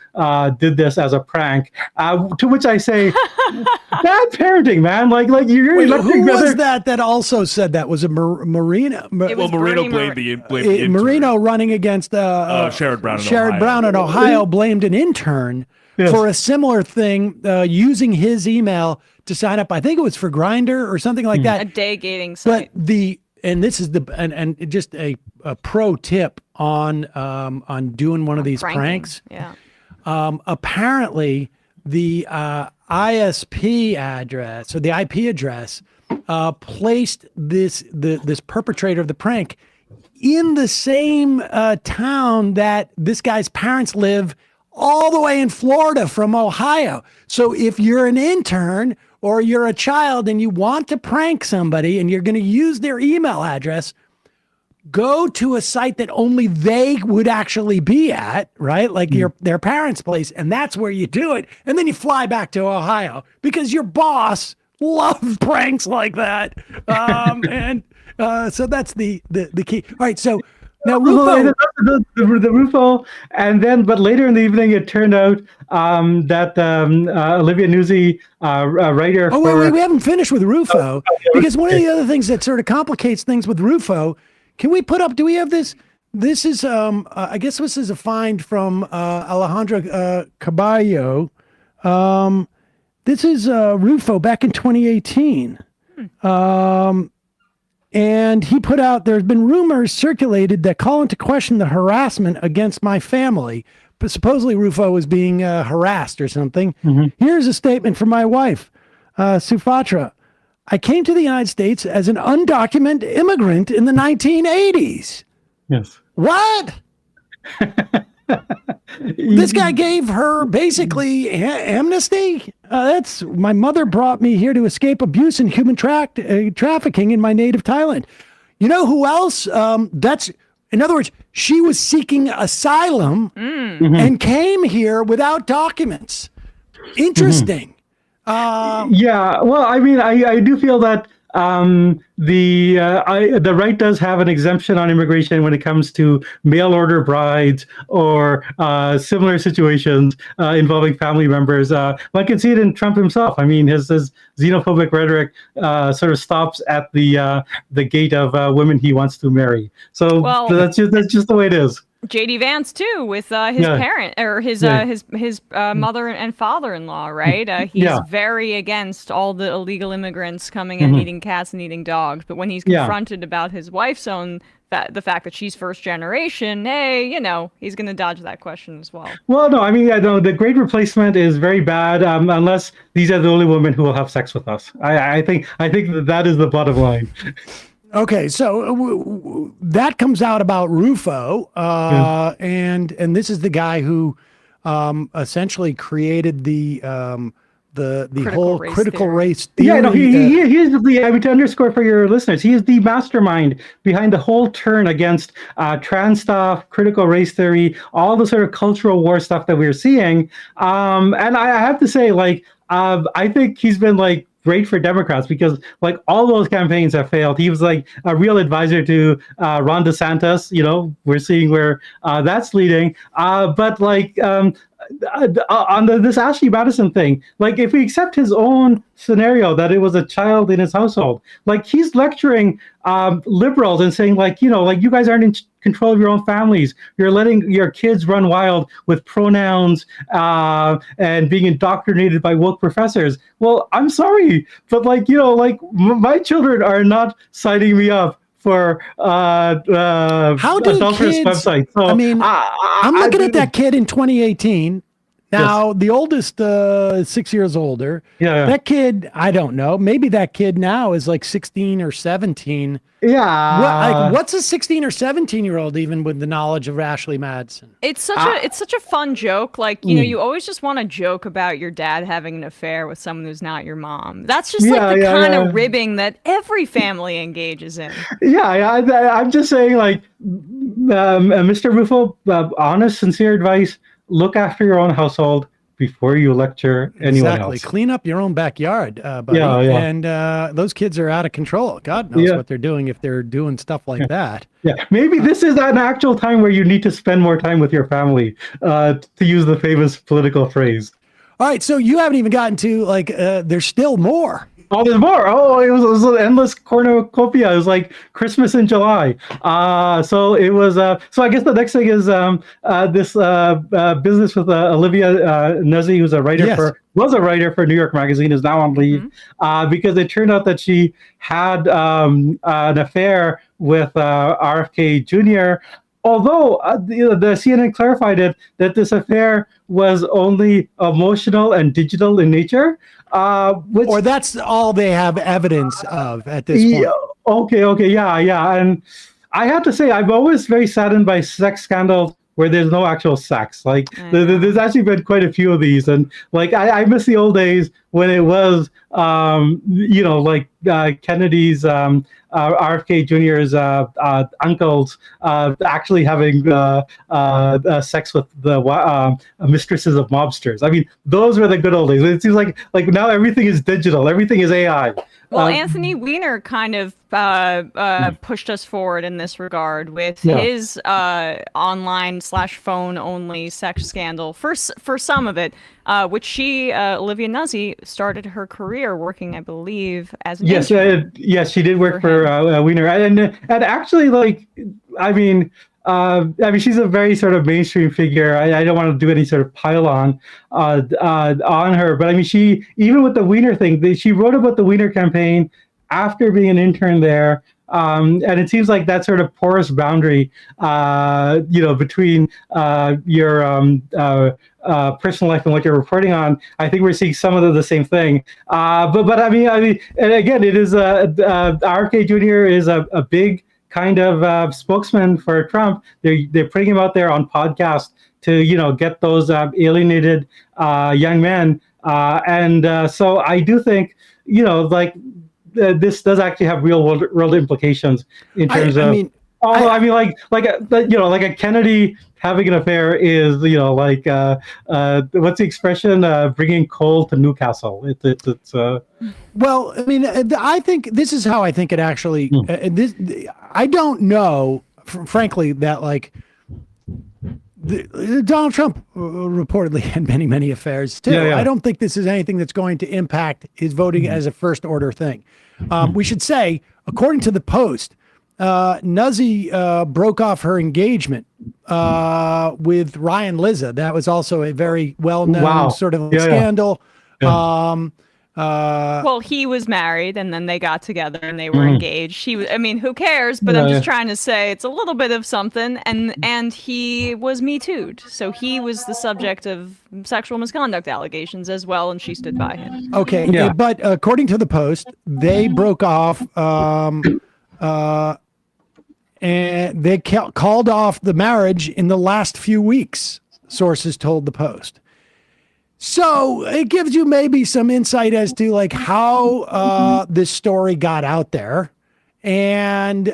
S5: did this as a prank. To which I say, bad parenting, man. Like you're.
S1: Wait, who was that also said that? Was it Marino?
S7: Marino blamed the intern.
S1: Marino running against
S7: Sherrod Brown in Ohio.
S1: Brown in Ohio blamed an intern for a similar thing, using his email to sign up. I think it was for Grindr or something like that.
S2: A day gating site.
S1: But this is and just a pro tip on doing one of these pranks.
S2: Yeah.
S1: Apparently, the ISP address or the IP address placed this perpetrator of the prank in the same town that this guy's parents live, all the way in Florida from Ohio. So if you're an intern or you're a child and you want to prank somebody and you're going to use their email address, go to a site that only they would actually be at, right? Like their parents' place, and that's where you do it. And then you fly back to Ohio because your boss loves pranks like that. So that's the key. All right, so now Rufo,
S5: the Rufo, and then but later in the evening it turned out that Olivia Nuzzi, writer.
S1: Wait, we haven't finished with Rufo because one of the other things that sort of complicates things with Rufo. Can we put up? Do we have this? This is I guess this is a find from Alejandra Caballo. This is Rufo back in 2018. And he put out, there's been rumors circulated that call into question the harassment against my family. But supposedly Rufo was being harassed or something. Here's a statement from my wife, Sufatra. I came to the United States as an undocumented immigrant in the 1980s.
S5: Yes.
S1: What? This guy gave her basically amnesty. That's my mother brought me here to escape abuse and human trafficking in my native Thailand. You know who else? That's in other words, she was seeking asylum and came here without documents. Interesting.
S5: Yeah. Well, I mean, I do feel that the right does have an exemption on immigration when it comes to mail order brides or similar situations involving family members. One can see it in Trump himself. I mean, his xenophobic rhetoric sort of stops at the gate of women he wants to marry. So that's just the way it is.
S2: JD Vance too, with his parent or his mother and father-in-law, right? He's very against all the illegal immigrants coming and eating cats and eating dogs. But when he's confronted about his wife's own the fact that she's first generation, hey, he's going to dodge that question as well.
S5: Well, no, I mean, the Great Replacement is very bad unless these are the only women who will have sex with us. I think that is the bottom line.
S1: Okay, so that comes out about Rufo, and this is the guy who essentially created the the
S2: Critical
S1: whole
S2: race
S1: critical
S2: theory.
S1: race theory.
S5: Yeah, no, he is the, I mean, to underscore for your listeners, he is the mastermind behind the whole turn against trans stuff, critical race theory, all the sort of cultural war stuff that we're seeing. And I have to say, like, I think he's been like great for Democrats because like all those campaigns have failed. He was like a real advisor to Ron DeSantis. You know, we're seeing where that's leading. But like on this Ashley Madison thing, like if we accept his own scenario that it was a child in his household, like he's lecturing liberals and saying like, you know, like you guys aren't in control of your own families. You're letting your kids run wild with pronouns and being indoctrinated by woke professors. Well, I'm sorry, but like, you know, like my children are not signing me up for
S1: How do
S5: adulterous
S1: kids,
S5: websites. So
S1: I mean, I'm looking at that kid in 2018. Now, the oldest, 6 years older.
S5: Yeah.
S1: That kid, I don't know. Maybe that kid now is like 16 or 17.
S5: Yeah.
S1: What's a 16 or 17-year-old even with the knowledge of Ashley Madison?
S2: It's such a fun joke. Like, you know, you always just want to joke about your dad having an affair with someone who's not your mom. That's just like the kind of ribbing that every family engages in.
S5: I'm just saying, like, Mr. Rufo, honest, sincere advice. Look after your own household before you lecture anyone else.
S1: Clean up your own backyard, buddy.
S5: Yeah.
S1: And those kids are out of control. God knows what they're doing if they're doing stuff like that.
S5: Yeah, maybe this is an actual time where you need to spend more time with your family, to use the famous political phrase.
S1: All right, so you haven't even gotten to, like, there's still more.
S5: Oh, there's more. Oh, it was an endless cornucopia. It was like Christmas in July. So it was. So I guess the next thing is this business with Olivia Nuzzi, who's was a writer for New York Magazine, is now on leave because it turned out that she had an affair with RFK Jr. Although the CNN clarified that this affair was only emotional and digital in nature.
S1: Or that's all they have evidence of at this point.
S5: Okay, yeah. And I have to say, I'm always very saddened by sex scandals where there's no actual sex. Like, there's actually been quite a few of these. And, like, I miss the old days when it was, you know, like Kennedy's, RFK Jr.'s uncles actually having sex with the mistresses of mobsters. I mean, those were the good old days. It seems like now everything is digital. Everything is AI.
S2: Well, Anthony Weiner kind of pushed us forward in this regard with his online/phone only sex scandal for some of it, which Olivia Nuzzi started her career working, I believe, as an intern.
S5: Yes, she did work for Weiner, and actually, like, I mean, she's a very sort of mainstream figure. I don't want to do any sort of pile on her, but I mean, she, even with the Weiner thing, she wrote about the Weiner campaign after being an intern there. And it seems like that sort of porous boundary, you know, between your personal life and what you're reporting on. I think we're seeing some of the same thing. But I mean, and again, it is RFK Jr. is a big kind of spokesman for Trump. They're putting him out there on podcasts to, you know, get those alienated young men. And so I do think, you know, like, this does actually have real world implications in terms of. You know, like a Kennedy having an affair is, you know, like what's the expression? Bringing coal to Newcastle. It's.
S1: Well, I mean, I think this is how I think it actually. I don't know, frankly, that like. Donald Trump reportedly had many affairs too.
S5: Yeah.
S1: I don't think this is anything that's going to impact his voting as a first order thing. We should say, according to the Post, Nuzzi broke off her engagement with Ryan Lizza. That was also a very well-known sort of scandal.
S2: Well, he was married and then they got together and they were engaged. I mean, who cares? But I'm just trying to say it's a little bit of something. And he was Me Too'd. So he was the subject of sexual misconduct allegations as well. And she stood by him.
S1: Okay. Yeah. But according to the Post, they broke off and they called off the marriage in the last few weeks, sources told the Post. So it gives you maybe some insight as to like how this story got out there, and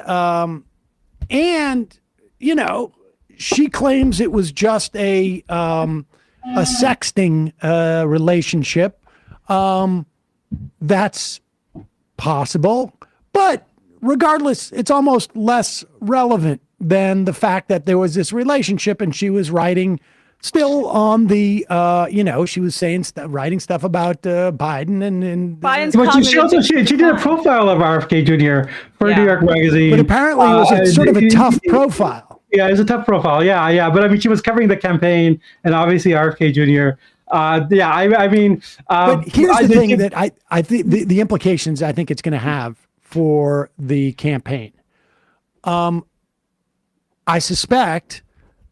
S1: you know, she claims it was just a sexting relationship. That's possible, but regardless, it's almost less relevant than the fact that there was this relationship and she was writing still on the, she was saying writing stuff about Biden and
S2: Biden's
S5: But she also
S2: cognitive
S5: she did a profile of RFK Jr. for New York Magazine.
S1: but apparently it was sort of a tough profile.
S5: Yeah, it's a tough profile. Yeah. But I mean, she was covering the campaign, and obviously RFK Jr.
S1: But here's the thing that I think the implications I think it's going to have for the campaign. I suspect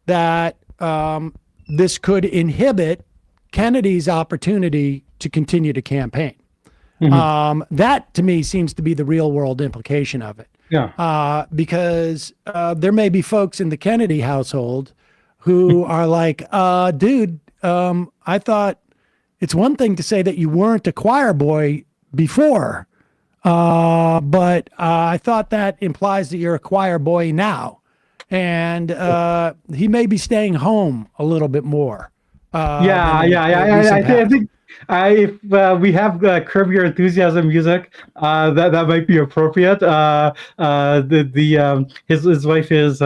S1: that this could inhibit Kennedy's opportunity to continue to campaign. That to me seems to be the real world implication of it.
S5: Yeah.
S1: Because there may be folks in the Kennedy household who are like, dude, I thought it's one thing to say that you weren't a choir boy before, but I thought that implies that you're a choir boy now. And he may be staying home a little bit more.
S5: I think if we have Curb Your Enthusiasm music, that might be appropriate. His wife is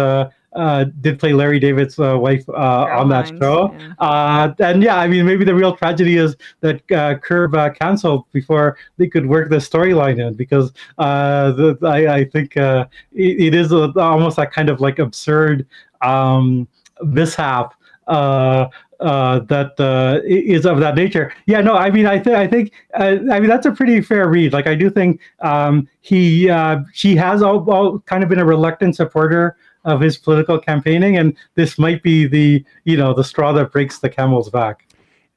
S5: did play Larry David's wife on that show. Yeah. Maybe the real tragedy is that Curb canceled before they could work the storyline in, because I think it is almost that kind of like absurd mishap that is of that nature. Yeah, no, I think that's a pretty fair read. Like, I do think she has all kind of been a reluctant supporter of his political campaigning, and this might be the straw that breaks the camel's back.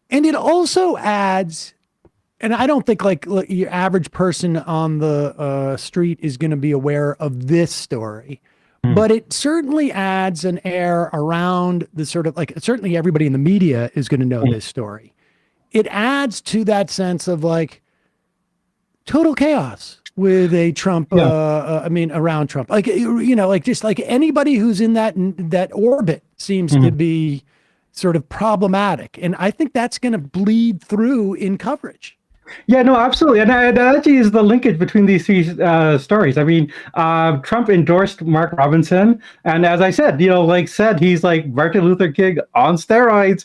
S1: And it also adds, and I don't think like your average person on the street is going to be aware of this story, but it certainly adds an air around the sort of like, certainly everybody in the media is going to know this story. It adds to that sense of like total chaos with a Trump, around Trump, like, like just like anybody who's in that orbit seems to be sort of problematic. And I think that's going to bleed through in coverage.
S5: Yeah, no, absolutely. And that actually is the linkage between these three stories. I mean, Trump endorsed Mark Robinson. And as I said, he's like Martin Luther King on steroids.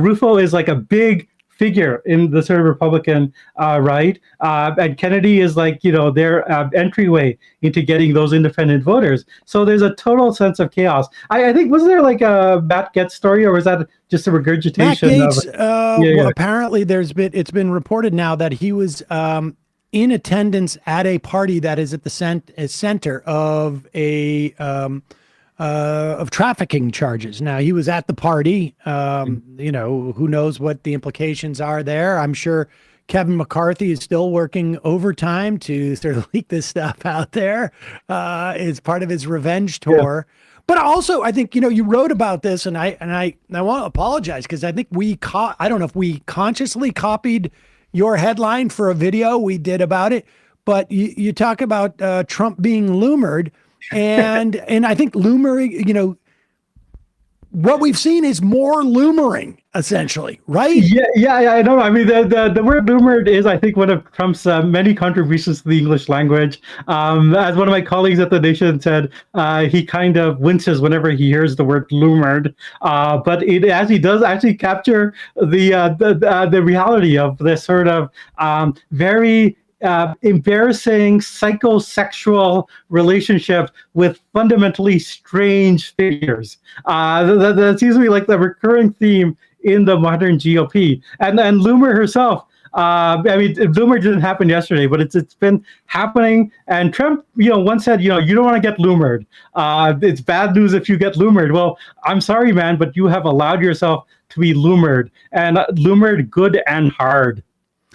S5: Rufo is like a big figure in the sort of Republican right. And Kennedy is like, their entryway into getting those independent voters. So there's a total sense of chaos. I think, wasn't there like a Matt Gaetz story, or was that just a regurgitation?
S1: Matt Gaetz, apparently it's been reported now that he was in attendance at a party that is at the center of of trafficking charges. Now, he was at the party. Who knows what the implications are there. I'm sure Kevin McCarthy is still working overtime to sort of leak this stuff out there as part of his revenge tour. Yeah. But also, I think, you wrote about this, and I want to apologize because I think I don't know if we consciously copied your headline for a video we did about it, but you talk about Trump being loomered. And I think loomering, what we've seen is more loomering, essentially, right?
S5: Yeah, I know. I mean, the word loomered is, I think, one of Trump's many contributions to the English language. As one of my colleagues at The Nation said, he kind of winces whenever he hears the word loomered. But it actually does actually capture the reality of this sort of very embarrassing psychosexual relationship with fundamentally strange figures. That seems to be like the recurring theme in the modern GOP. And Loomer herself, Loomer didn't happen yesterday, but it's been happening. And Trump, once said, you don't want to get loomered. It's bad news if you get loomered. Well, I'm sorry, man, but you have allowed yourself to be loomered, and loomered good and hard.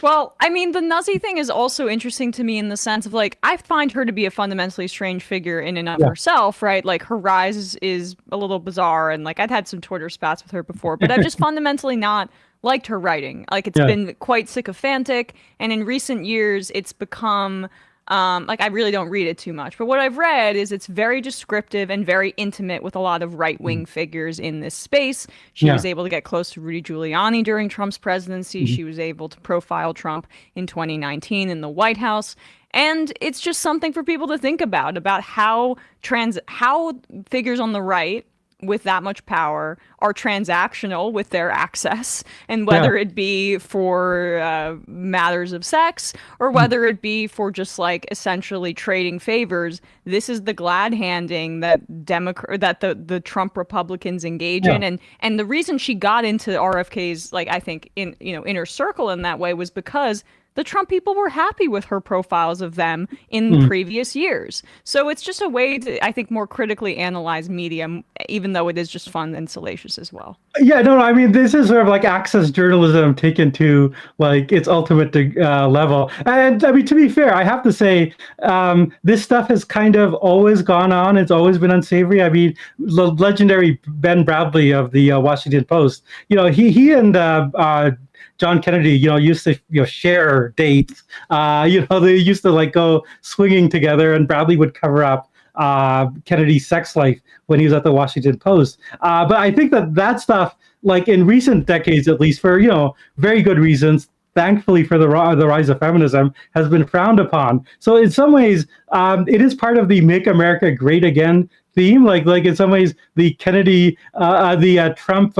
S2: Well, I mean, the Nuzzy thing is also interesting to me in the sense of like, I find her to be a fundamentally strange figure in and of herself, right? Like her rise is a little bizarre, and like I've had some Twitter spats with her before, but I've just fundamentally not liked her writing. Like it's been quite sycophantic, and in recent years it's become like I really don't read it too much, but what I've read is it's very descriptive and very intimate with a lot of right-wing figures in this space. She was able to get close to Rudy Giuliani during Trump's presidency. She was able to profile Trump in 2019 in the White House. And it's just something for people to think about how figures on the right with that much power are transactional with their access, and whether it be for matters of sex or whether it be for just like essentially trading favors. This is the glad handing that the Trump Republicans engage in, and the reason she got into RFK's like I think inner circle in that way was because the Trump people were happy with her profiles of them in previous years. So it's just a way to, I think, more critically analyze media, even though it is just fun and salacious as well.
S5: Yeah, no, I mean, this is sort of like access journalism taken to like its ultimate level. And I mean, to be fair, I have to say, this stuff has kind of always gone on. It's always been unsavory. I mean, the legendary Ben Bradley of the Washington Post, he and John Kennedy, used to share dates. They used to like go swinging together, and Bradley would cover up Kennedy's sex life when he was at the Washington Post. But I think that stuff, like in recent decades, at least for very good reasons, thankfully for the rise of feminism, has been frowned upon. So in some ways, it is part of the "Make America Great Again" theme. Like in some ways, the Kennedy, the Trump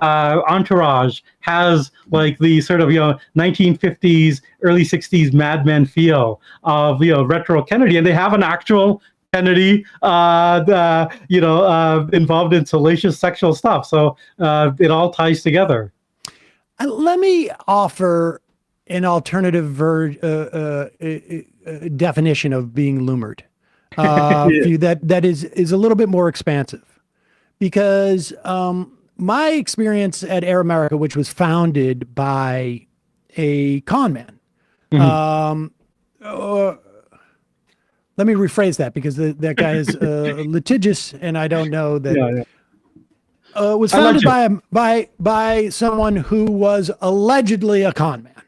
S5: entourage has like the sort of 1950s, early 60s Mad Men feel of retro Kennedy, and they have an actual Kennedy, involved in salacious sexual stuff. So it all ties together.
S1: Let me offer an alternative definition of being lumered. View that is a little bit more expansive, because my experience at Air America, which was founded by a con man, let me rephrase that, because that guy is litigious, and I don't know that. Was founded by someone who was allegedly a con man,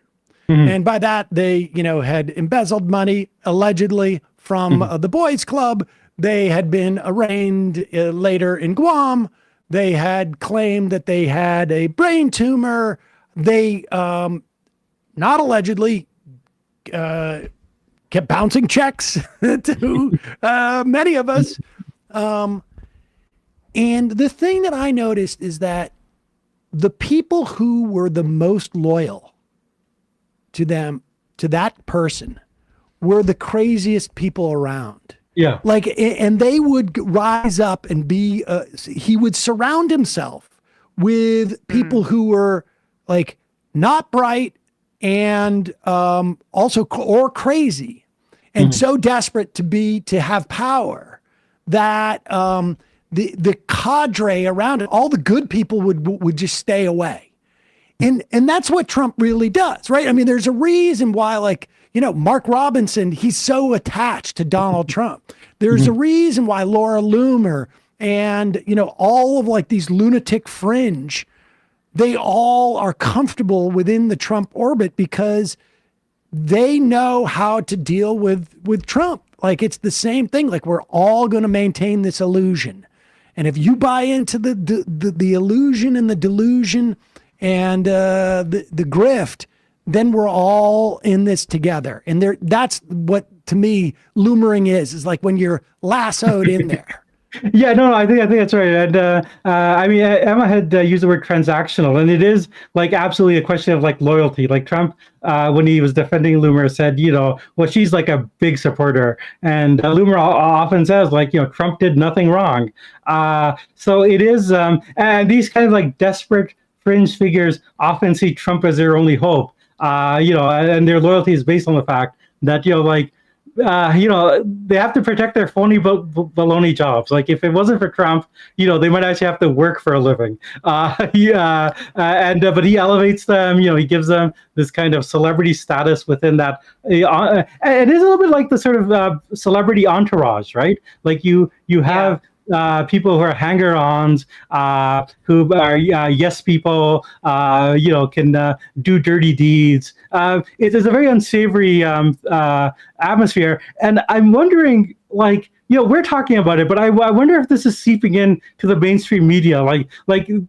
S1: and by that they had embezzled money allegedly from the boys' club. They had been arraigned later in Guam. They had claimed that they had a brain tumor. They, not allegedly, kept bouncing checks to many of us. And the thing that I noticed is that the people who were the most loyal to that person, were the craziest people around. Yeah. And they would rise up and be, he would surround himself with people who were like not bright and also or crazy, and so desperate to have power that the cadre around it, all the good people would just stay away. And that's what Trump really does, right? I mean, there's a reason why, Mark Robinson, he's so attached to Donald Trump. There's a reason why Laura Loomer and, all of these lunatic fringe, they all are comfortable within the Trump orbit because they know how to deal with Trump. It's the same thing. We're all going to maintain this illusion. And if you buy into the illusion and the delusion and the grift, then we're all in this together. And that's what, to me, lumering is like when you're lassoed in there.
S5: Yeah, no, I think that's right. And I mean, Emma had used the word transactional, and it is absolutely a question of loyalty. Trump, when he was defending Loomer, said, well, she's a big supporter, and Loomer often says Trump did nothing wrong. So it is, and these kind of desperate fringe figures often see Trump as their only hope. And their loyalty is based on the fact that they have to protect their phony baloney jobs. Like if it wasn't for Trump, they might actually have to work for a living. But he elevates them. He gives them this kind of celebrity status within that. And it is a little bit like the sort of celebrity entourage, right? Like you have. People who are hanger-ons, who are yes people, can do dirty deeds. It is a very unsavory atmosphere, and I'm wondering, we're talking about it, but I wonder if this is seeping in to the mainstream media. Like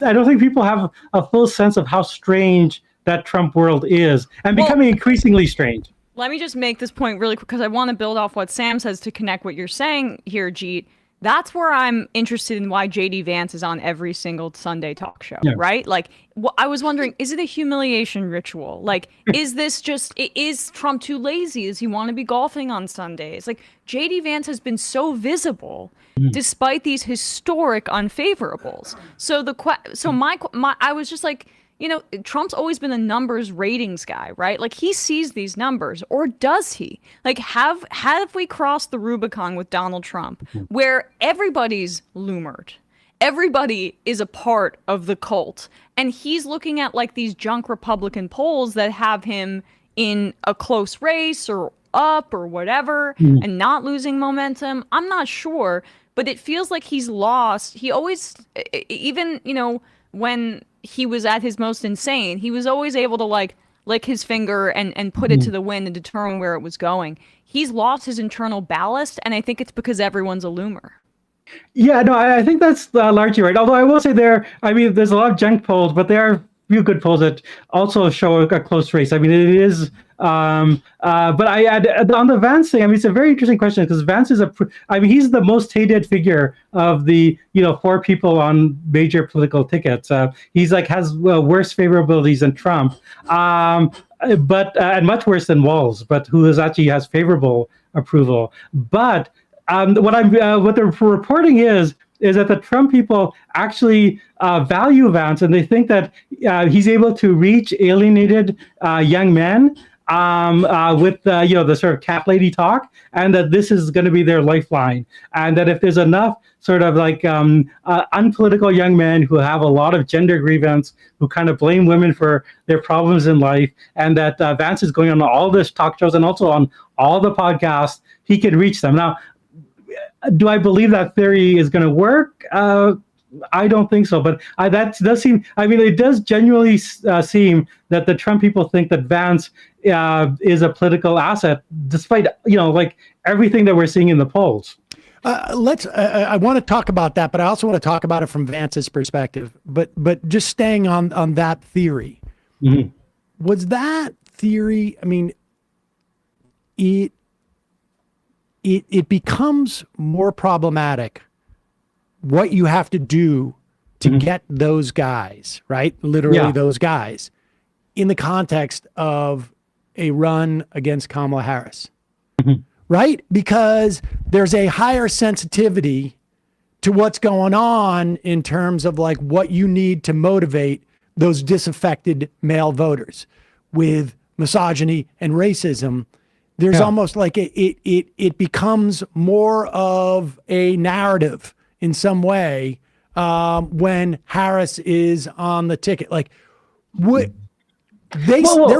S5: I don't think people have a full sense of how strange that Trump world is, and becoming increasingly strange.
S2: Let me just make this point really quick because I want to build off what Sam says to connect what you're saying here, Jeet. That's where I'm interested in why JD Vance is on every single Sunday talk show, right? Like, I was wondering, is it a humiliation ritual? Like, is Trump too lazy? Does he want to be golfing on Sundays? Like, JD Vance has been so visible despite these historic unfavorables. So I was just like, Trump's always been a numbers ratings guy, right? Like he sees these numbers, or does he? Like have we crossed the Rubicon with Donald Trump where everybody's loomered? Everybody is a part of the cult. And he's looking at like these junk Republican polls that have him in a close race or up or whatever and not losing momentum. I'm not sure, but it feels like he's lost. He always, even, when he was at his most insane, he was always able to like lick his finger and put it to the wind and determine where it was going. He's lost his internal ballast, and I think it's because everyone's a loomer.
S5: Yeah, no, I think that's largely right. Although I will say there's a lot of junk polls, but there are a few good polls that also show a close race. I mean, it is. But on the Vance thing, it's a very interesting question because Vance is he's the most hated figure of the 4 people on major political tickets. He's has worse favorabilities than Trump, but and much worse than Walz, but who actually has favorable approval. But what the reporting is that the Trump people actually value Vance, and they think that he's able to reach alienated young men with the sort of cat lady talk, and that this is going to be their lifeline, and that if there's enough sort of unpolitical young men who have a lot of gender grievance, who kind of blame women for their problems in life, and that Vance is going on all this talk shows and also on all the podcasts, he can reach them. Now, do I believe that theory is going to work? I don't think so, but that does seem. It does genuinely seem that the Trump people think that Vance is a political asset, despite everything that we're seeing in the polls.
S1: I want to talk about that, but I also want to talk about it from Vance's perspective. But just staying on that theory, was that theory? It becomes more problematic what you have to do to get those guys, right? Literally those guys, in the context of a run against Kamala Harris, right? Because there's a higher sensitivity to what's going on in terms of what you need to motivate those disaffected male voters with misogyny and racism. There's almost it becomes more of a narrative in some way when Harris is on the ticket. They're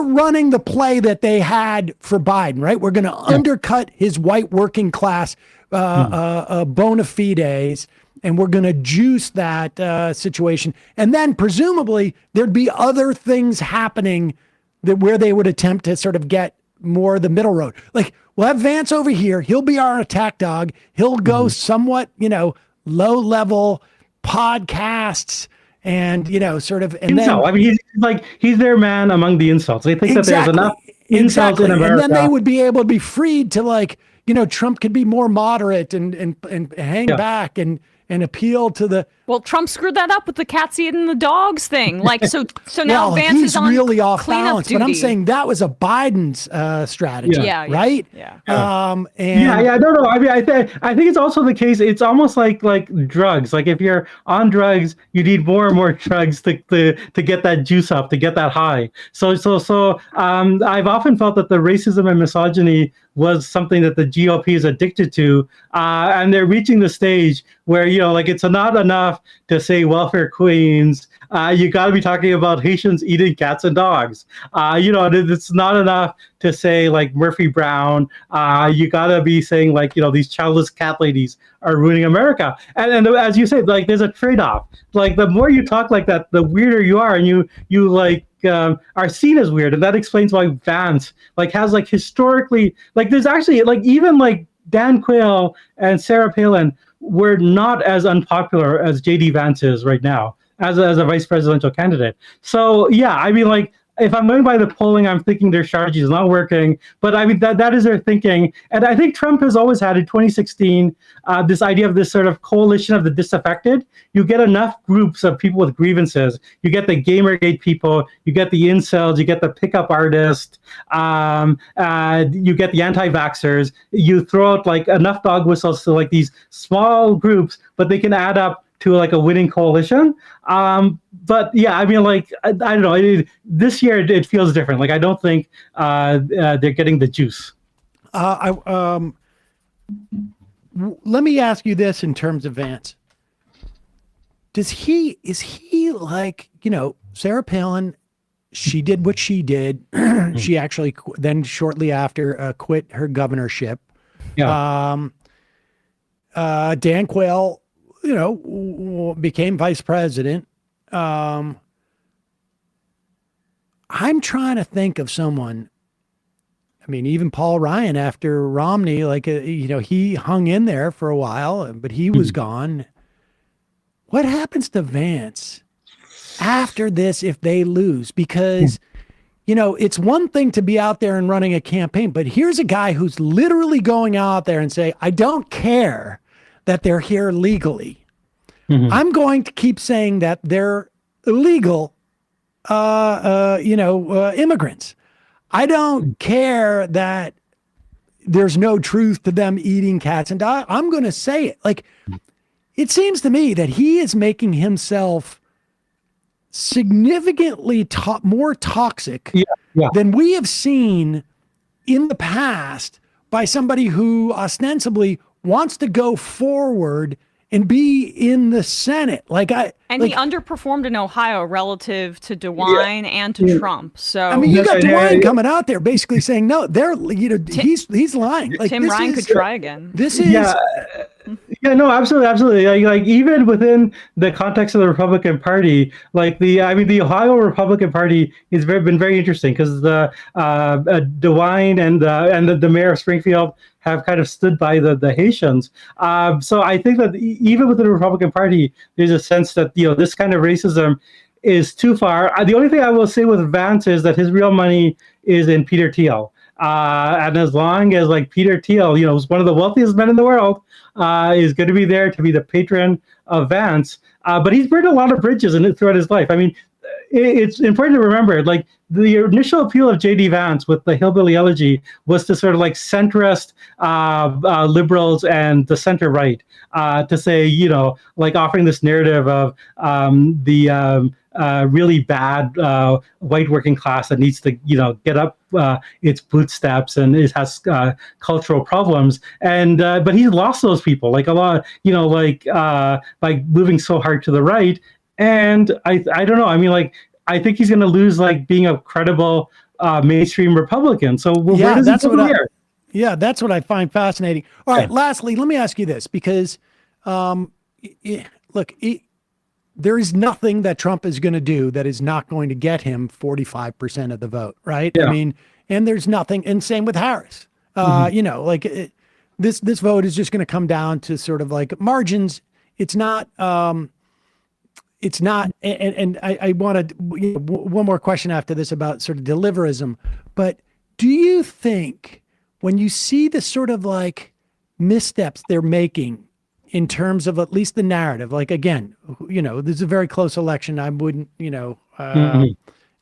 S1: running the play that they had for Biden, right? We're going to undercut his white working class bona fides, and we're going to juice that situation. And then presumably there'd be other things happening where they would attempt to sort of get more the middle road. We'll have Vance over here. He'll be our attack dog. He'll go somewhat, low level podcasts and, sort of. And then,
S5: he's their man among the insults. They think that there's enough insults in America.
S1: And then they would be able to be freed to Trump could be more moderate and hang back and appeal to the,
S2: Well, Trump screwed that up with the cats eating the dogs thing. Like, so now
S1: Well,
S2: Vance
S1: he's
S2: is on
S1: really off
S2: cleanup
S1: balance,
S2: duty.
S1: but I'm saying that was a Biden's strategy,
S2: Yeah, yeah,
S1: right?
S2: yeah.
S1: And
S5: Yeah, no, no. I mean, I think it's also the case. It's almost like drugs. Like if you're on drugs, you need more and more drugs to get that juice up, to get that high. So I've often felt that the racism and misogyny was something that the GOP is addicted to, and they're reaching the stage where like it's not enough to say welfare queens. You got to be talking about Haitians eating cats and dogs. It's not enough to say like Murphy Brown. You got to be saying like these childless cat ladies are ruining America. And as you say, like there's a trade-off. Like the more you talk like that, the weirder you are, and you like are seen as weird, and that explains why Vance like has like historically like there's actually like even like Dan Quayle and Sarah Palin were not as unpopular as JD Vance is right now as a vice presidential candidate. So yeah, I mean like if I'm going by the polling, I'm thinking their strategy is not working. But I mean that is their thinking, and I think Trump has always had in 2016 this idea of this sort of coalition of the disaffected. You get enough groups of people with grievances. You get the Gamergate people. You get the incels. You get the pickup artist. You get the anti-vaxxers. You throw out like enough dog whistles to like these small groups, but they can add up to like a winning coalition. But yeah, I mean, like, I don't know. This year it feels different. Like, I don't think they're getting the juice.
S1: Let me ask you this in terms of Vance. Is he like, Sarah Palin, she did what she did. She actually then shortly after quit her governorship.
S5: Yeah.
S1: Dan Quayle, became vice president. I'm trying to think of someone. I mean, even Paul Ryan after Romney, like, he hung in there for a while, but he was gone. What happens to Vance after this if they lose? Because, it's one thing to be out there and running a campaign, but here's a guy who's literally going out there and say, I don't care that they're here legally. I'm going to keep saying that they're illegal, immigrants. I don't care that there's no truth to them eating cats and dogs. I'm going to say it. Like, it seems to me that he is making himself significantly more toxic than we have seen in the past by somebody who ostensibly wants to go forward and be in the Senate.
S2: He underperformed in Ohio relative to DeWine and to Trump. So
S1: I mean, you got DeWine coming out there basically saying, no, they're he's lying. Like,
S2: Tim Ryan could try again.
S1: This is
S5: Yeah, no, absolutely. Like even within the context of the Republican Party, like the Ohio Republican Party has been very interesting because the DeWine and the mayor of Springfield have kind of stood by the Haitians. So I think that even within the Republican Party, there's a sense that this kind of racism is too far. The only thing I will say with Vance is that his real money is in Peter Thiel. And as long as like Peter Thiel, is one of the wealthiest men in the world, is going to be there to be the patron of Vance. But he's burned a lot of bridges throughout his life. I mean, it's important to remember, like the initial appeal of J.D. Vance with the Hillbilly Elegy was to sort of like centrist liberals and the center right to say, like offering this narrative of the really bad white working class that needs to, get up its bootstraps and it has cultural problems. And but he's lost those people, like a lot, by moving so hard to the right. And I don't know. I mean, like, I think he's going to lose, like, being a credible mainstream Republican. So where does he go from here?
S1: Yeah, that's what I find fascinating. All right, lastly, let me ask you this, because there is nothing that Trump is going to do that is not going to get him 45% of the vote, right?
S5: Yeah.
S1: I mean, and there's nothing, and same with Harris. This vote is just going to come down to sort of like margins. It's not, and I wanted one more question after this about sort of deliverism, but do you think when you see the sort of like missteps they're making in terms of at least the narrative. Like, again, this is a very close election. I wouldn't,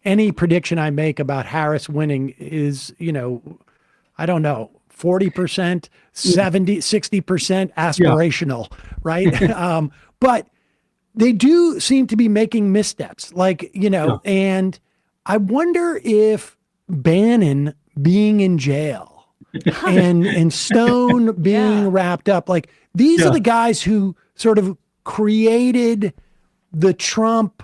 S1: any prediction I make about Harris winning is, I don't know, 40%, 70, 60% aspirational, right? But they do seem to be making missteps, like, and I wonder if Bannon being in jail and Stone being wrapped up, like these are the guys who sort of created the Trump,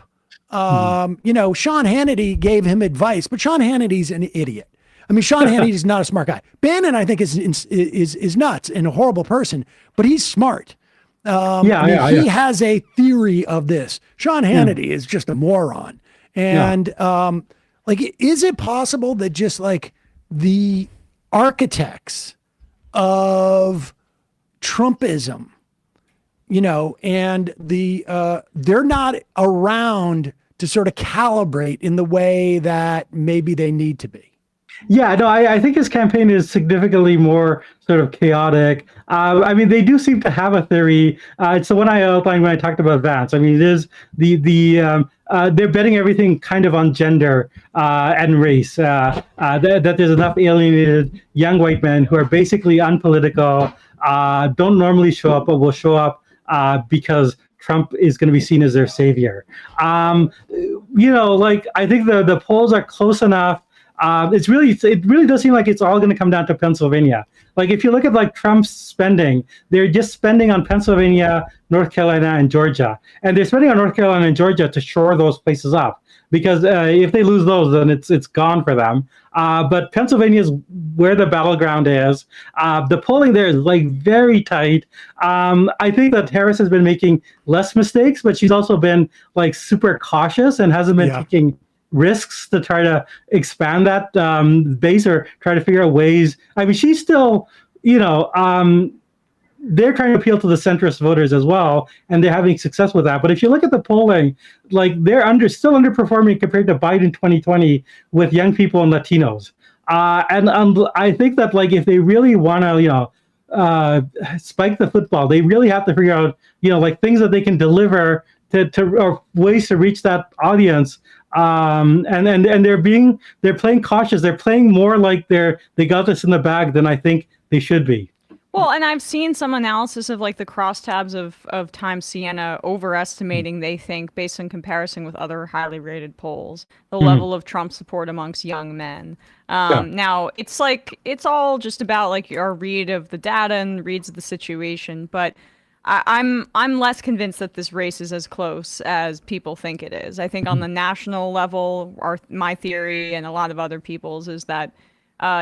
S1: Sean Hannity gave him advice, but Sean Hannity's an idiot. I mean, Sean Hannity's not a smart guy. Bannon, I think, is nuts and a horrible person, but he's smart. He has a theory of this. Sean Hannity is just a moron. And is it possible that just like the architects of Trumpism, and they're not around to sort of calibrate in the way that maybe they need to be?
S5: Yeah, no, I think his campaign is significantly more sort of chaotic. They do seem to have a theory. It's the one I outlined when I talked about Vance. I mean, it is they're betting everything kind of on gender and race. That there's enough alienated young white men who are basically unpolitical, don't normally show up, but will show up because Trump is going to be seen as their savior. I think the polls are close enough. It really does seem like it's all going to come down to Pennsylvania. Like if you look at like Trump's spending, they're just spending on Pennsylvania, North Carolina, and Georgia, and they're spending on North Carolina and Georgia to shore those places up because if they lose those, then it's gone for them. But Pennsylvania is where the battleground is. The polling there is like very tight. I think that Harris has been making less mistakes, but she's also been like super cautious and hasn't been taking risks to try to expand that base or try to figure out ways. I mean, she's still, they're trying to appeal to the centrist voters as well, and they're having success with that. But if you look at the polling, like they're still underperforming compared to Biden 2020 with young people and Latinos. And I think that like if they really want to, spike the football, they really have to figure out, like things that they can deliver or ways to reach that audience. And they're playing cautious. They're playing more like they got this in the bag than I think they should be.
S2: Well, and I've seen some analysis of like the crosstabs of Times Siena overestimating, they think, based on comparison with other highly rated polls, the level of Trump support amongst young men. Now, it's like, it's all just about like our read of the data and reads of the situation, but I'm less convinced that this race is as close as people think it is. I think on the national level, my theory and a lot of other people's is that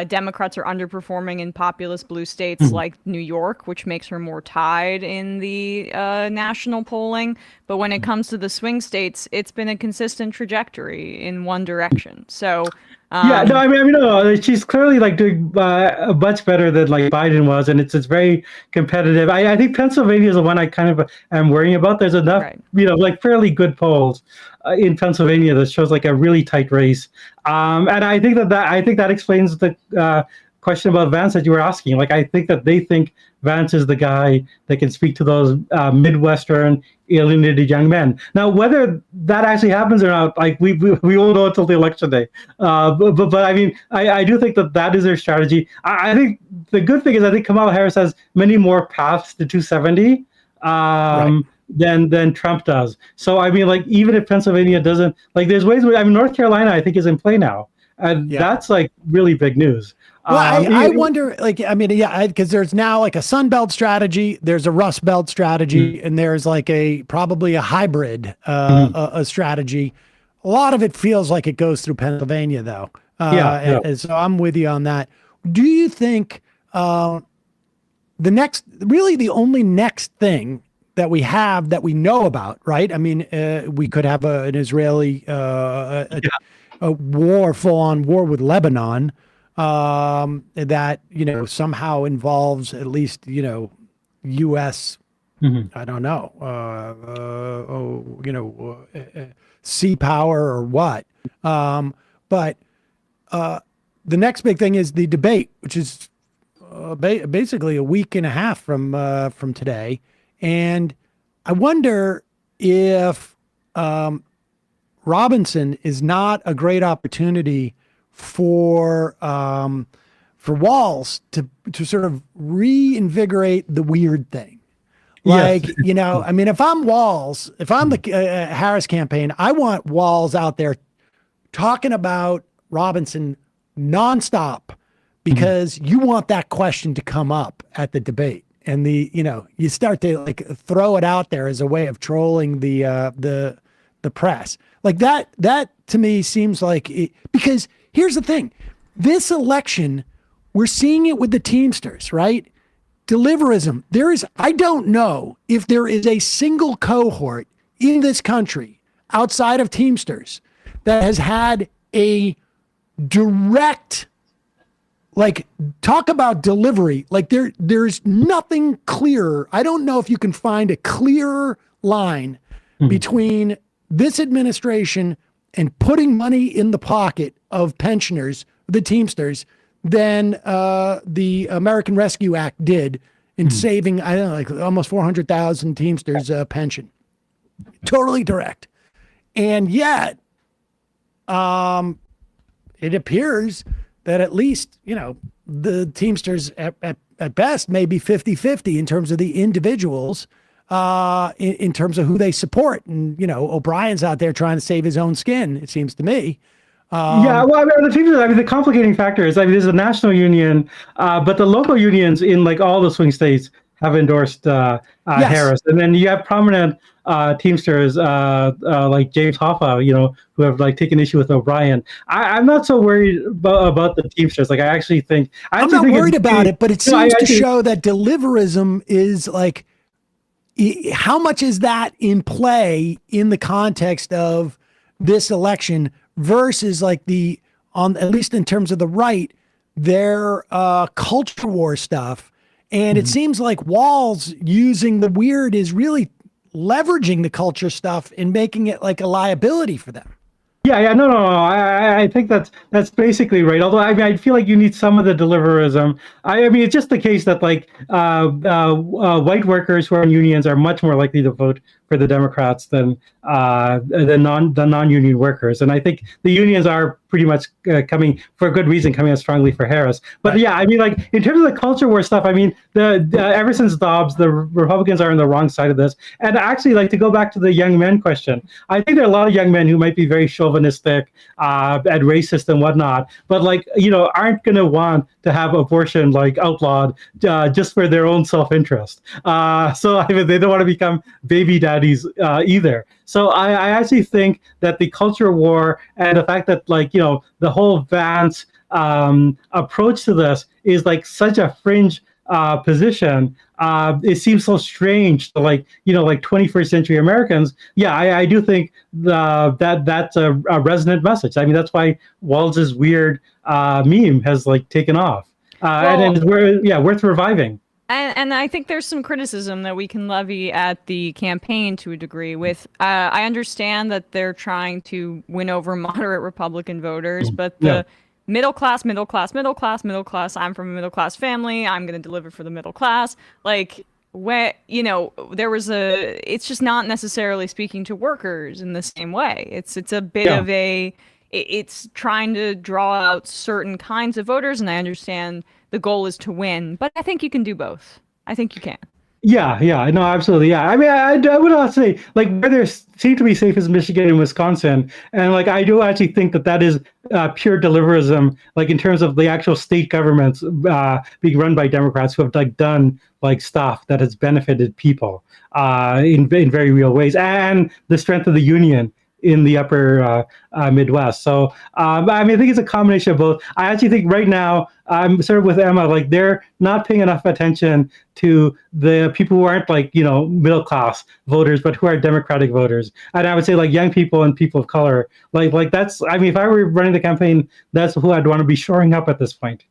S2: Democrats are underperforming in populous blue states like New York, which makes her more tied in the national polling. But when it comes to the swing states, it's been a consistent trajectory in one direction. So she's clearly like doing much better than like Biden was, and it's very competitive. I think Pennsylvania is the one I kind of am worrying about. There's enough, like fairly good polls in Pennsylvania that shows like a really tight race, and I think that explains the question about Vance that you were asking. Like I think that they think Vance is the guy that can speak to those Midwestern alienated young men. Now, whether that actually happens or not, like we won't know until the election day. But I mean, I do think that is their strategy. I think the good thing is I think Kamala Harris has many more paths to 270 than Trump does. So I mean, like even if Pennsylvania doesn't, like there's ways. North Carolina I think is in play now, and that's like really big news.
S1: Well, I wonder, because there's now like a Sun Belt strategy, there's a Rust Belt strategy, and there's like probably a hybrid a strategy. A lot of it feels like it goes through Pennsylvania, though. And so I'm with you on that. Do you think the only next thing that we have that we know about, right? I mean, we could have an Israeli a full-on war with Lebanon. That somehow involves at least U.S. I don't know sea power or what. But the next big thing is the debate, which is basically a week and a half from today, And I wonder if Robinson is not a great opportunity for Walz to sort of reinvigorate the weird thing. Like,
S5: Yes.
S1: you know, I mean, if I'm Walz, if I'm the Harris campaign, I want Walz out there talking about Robinson nonstop, because you want that question to come up at the debate. And you start to like throw it out there as a way of trolling the press. Like that to me seems like because here's the thing, this election, we're seeing it with the Teamsters, right? Deliverism. I don't know if there is a single cohort in this country outside of Teamsters that has had a direct, like, talk about delivery. Like there's nothing clearer. I don't know if you can find a clearer line between this administration and putting money in the pocket of pensioners, the Teamsters, than the American Rescue Act did in saving, I don't know, like almost 400,000 Teamsters pension. Totally direct. And yet, it appears that at least, the Teamsters at best may be 50-50 in terms of the individuals, in terms of who they support. And, O'Brien's out there trying to save his own skin, it seems to me.
S5: Yeah, well, the Teamsters, the complicating factor is, there's a national union, but the local unions in like all the swing states have endorsed Harris. And then you have prominent Teamsters like James Hoffa, who have like taken issue with O'Brien. I'm not so worried about the Teamsters. Like, I'm
S1: not worried about it, but it seems to show that deliverism is like, how much is that in play in the context of this election versus like at least in terms of the right, their culture war stuff. And it seems like Walz using the weird is really leveraging the culture stuff and making it like a liability for them.
S5: No. I think that's basically right. Although I feel like you need some of the deliverism. It's just the case that like white workers who are in unions are much more likely to vote for the Democrats than the non-union workers. And I think the unions are pretty much coming for a good reason, coming out strongly for Harris. But like in terms of the culture war stuff, ever since Dobbs, the Republicans are on the wrong side of this. And actually, like, to go back to the young men question, I think there are a lot of young men who might be very chauvinistic and racist and whatnot, but like, aren't going to want to have abortion like outlawed just for their own self-interest. So they don't want to become baby daddies either. So I actually think that the culture war and the fact that the whole Vance approach to this is like such a fringe position. It seems so strange to like 21st century Americans. I do think that's a resonant message. That's why Walz's weird meme has like taken off, and it's worth reviving.
S2: And I think there's some criticism that we can levy at the campaign to a degree. With I understand that they're trying to win over moderate Republican voters, but the middle class. I'm from a middle class family. I'm going to deliver for the middle class. Like, it's just not necessarily speaking to workers in the same way. It's a bit of it's trying to draw out certain kinds of voters, and I understand the goal is to win, but I think you can do both. I think you can.
S5: No, absolutely. I would not say like where there seem to be safe is Michigan and Wisconsin, and like I do actually think that is pure deliverism, like in terms of the actual state governments being run by Democrats who have like done like stuff that has benefited people in very real ways, and the strength of the union in the upper Midwest. So I think it's a combination of both. I actually think right now I'm sort of with Emma, like they're not paying enough attention to the people who aren't like middle class voters, but who are Democratic voters. And I would say like young people and people of color, like that's, if I were running the campaign, that's who I'd want to be shoring up at this point.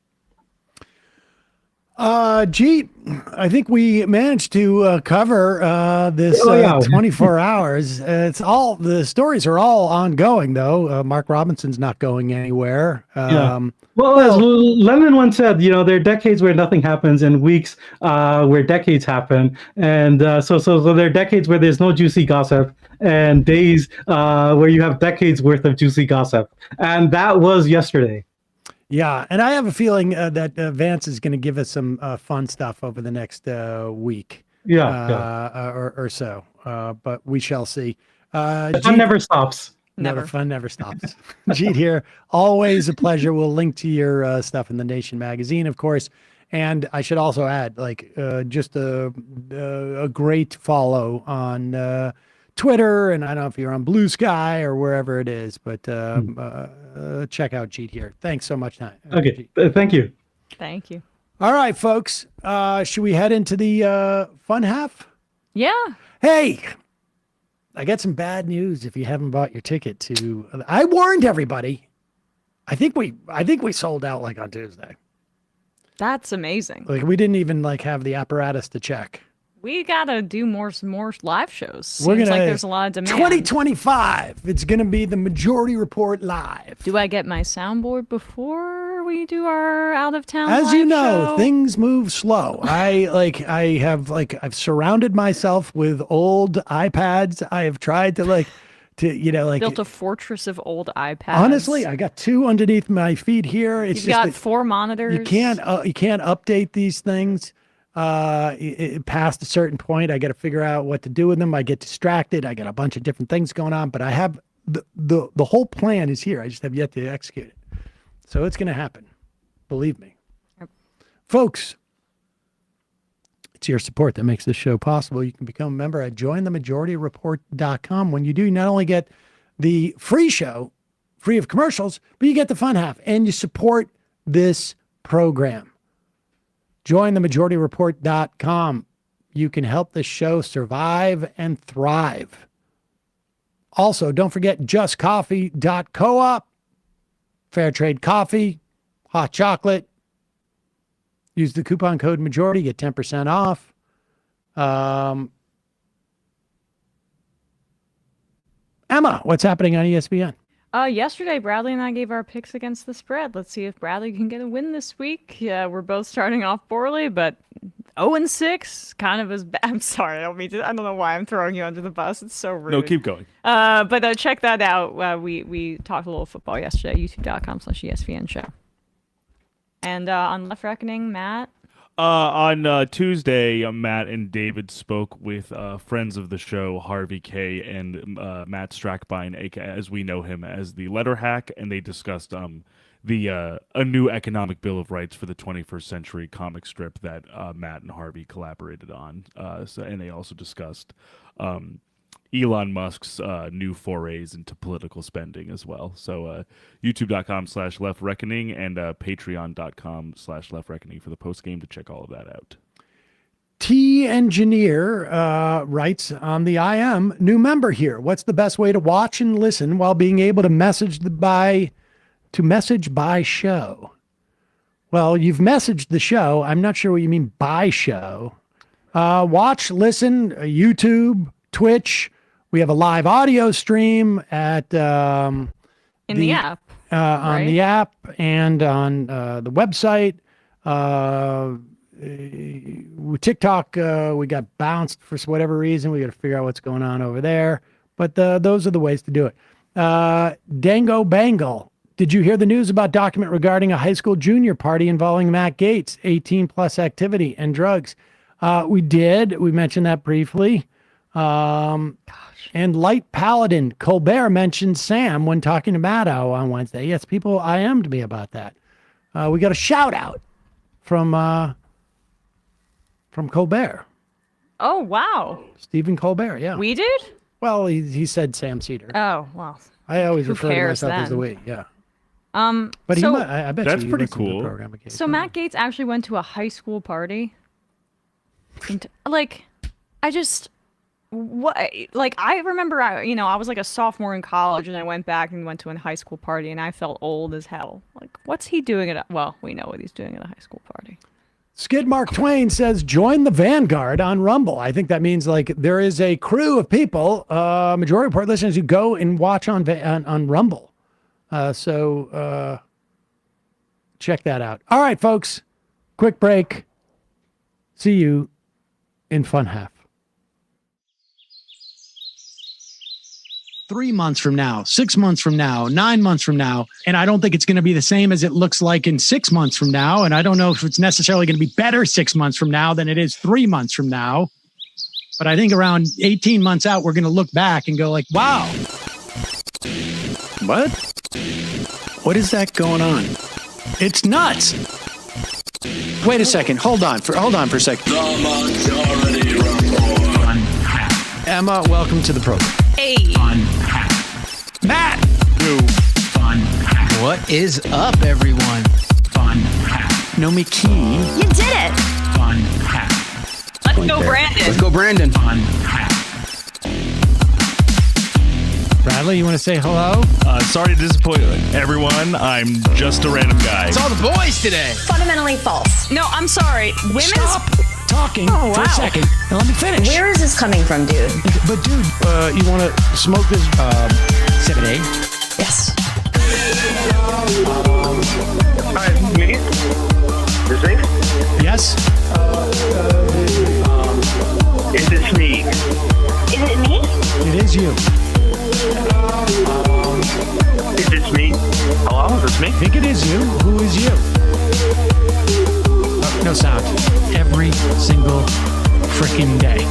S1: Jeet, I think we managed to cover this 24 hours. It's all the stories are all ongoing, though. Mark Robinson's not going anywhere.
S5: Well, as Lenin once said, there are decades where nothing happens and weeks where decades happen. And so there are decades where there's no juicy gossip and days where you have decades worth of juicy gossip. And that was yesterday.
S1: Yeah, and I have a feeling that Vance is going to give us some fun stuff over the next week, or so. But we shall see.
S5: The fun never stops.
S1: No, the fun never stops. Jeet here, always a pleasure. We'll link to your stuff in the Nation magazine, of course. And I should also add, just a great follow on Twitter, and I don't know if you're on Blue Sky or wherever it is, but check out Jeet Heer. Thanks so much.
S5: Okay, thank you.
S2: Thank you.
S1: All right, folks. Should we head into the fun half?
S2: Yeah.
S1: Hey, I got some bad news. If you haven't bought your ticket to, I warned everybody. I think we sold out on Tuesday.
S2: That's amazing.
S1: We didn't even have the apparatus to check.
S2: We gotta do more live shows.
S1: We're
S2: Seems
S1: gonna,
S2: there's a lot of demand.
S1: 2025. It's gonna be the Majority Report live.
S2: Do I get my soundboard before we do our out of town?
S1: As
S2: live
S1: you know,
S2: show?
S1: things move slow. I've surrounded myself with old iPads. I have tried to
S2: built a fortress of old iPads.
S1: Honestly, I got 2 underneath my feet here.
S2: You've got 4 monitors.
S1: You can't update these things. Past a certain point, I got to figure out what to do with them. I get distracted. I got a bunch of different things going on, but I have the whole plan is here. I just have yet to execute it. So it's going to happen. Believe me.
S2: Yep.
S1: Folks, it's your support that makes this show possible. You can become a member at jointhemajorityreport.com. When you do, you not only get the free show, free of commercials, but you get the fun half and you support this program. JoinTheMajorityReport.com. You can help the show survive and thrive. Also, don't forget JustCoffee.coop. Fair trade coffee, hot chocolate. Use the coupon code Majority, get 10% off. Emma, what's happening on ESPN?
S2: Yesterday, Bradley and I gave our picks against the spread. Let's see if Bradley can get a win this week. Yeah, we're both starting off poorly, but 0-6, kind of as bad. I'm sorry, I don't know why I'm throwing you under the bus. It's so rude.
S7: No, keep going.
S2: But check that out. We talked a little football yesterday. YouTube.com/ESPN show. And on Left Reckoning, Matt.
S7: On Tuesday, Matt and David spoke with friends of the show, Harvey K. and Matt Strackbine, as we know him as the Letter Hack, and they discussed a new economic bill of rights for the 21st century comic strip that Matt and Harvey collaborated on. And they also discussed Elon Musk's new forays into political spending as well. So youtube.com/Left Reckoning and patreon.com/Left Reckoning for the post game to check all of that out.
S1: T Engineer writes on the IM, new member here. What's the best way to watch and listen while being able to message by show? Well, you've messaged the show. I'm not sure what you mean by show. Watch, listen, YouTube, Twitch. We have a live audio stream at
S2: in the app.
S1: On the app and on the website. With TikTok, we got bounced for whatever reason. We got to figure out what's going on over there. But those are the ways to do it. Dango Bangle. Did you hear the news about document regarding a high school junior party involving Matt Gaetz, 18 plus activity and drugs? We did. We mentioned that briefly. And Light Paladin, Colbert mentioned Sam when talking to Maddow on Wednesday. Yes, people IM'd me about that. We got a shout out from Colbert.
S2: Oh, wow.
S1: Stephen Colbert, yeah.
S2: We did?
S1: Well, he said Sam Seder.
S2: Oh, well.
S1: I always
S2: who
S1: refer to
S2: cares
S1: myself
S2: then?
S1: as the we, yeah.
S2: But
S1: he might, I bet
S7: that's
S1: you
S7: pretty
S1: listen to the
S7: cool.
S1: program occasionally.
S2: So Matt Gaetz actually went to a high school party. I remember, I was like a sophomore in college, and I went back and went to a high school party, and I felt old as hell. Like, what's he doing well, we know what he's doing at a high school party.
S1: Skid Mark Twain says, join the vanguard on Rumble. I think that means like there is a crew of people, Majority Report listeners who go and watch on Rumble. So check that out. All right, folks, quick break. See you in Fun Half. 3 months from now, 6 months from now, 9 months from now. And I don't think it's going to be the same as it looks like in 6 months from now. And I don't know if it's necessarily going to be better 6 months from now than it is 3 months from now. But I think around 18 months out, we're going to look back and go like, wow. What is that going on? It's nuts. Wait a second. Hold on for a second.
S3: The Majority Report.
S1: Emma, welcome to the program.
S2: Hey.
S1: Matt.
S8: What is up, everyone?
S1: Nomi Key.
S2: You did it. Let's go, Brandon.
S8: Let's go, Brandon.
S1: Bradley, you want to say hello?
S7: Sorry to disappoint everyone. I'm just a random guy.
S8: It's all the boys today.
S9: Fundamentally false.
S2: No, I'm sorry. Women's.
S1: Stop talking
S2: Oh,
S1: for a
S2: wow.
S1: second and let me finish.
S9: Where is this coming from, dude?
S1: But dude, you want to smoke this 7A?
S9: Yes.
S10: Hi, me? This me?
S1: Yes.
S10: Is this me?
S9: Is it me?
S1: It is you.
S10: Is this me? Hello, is this me?
S1: I think it is you. Who is you? No sound. Every single freaking day.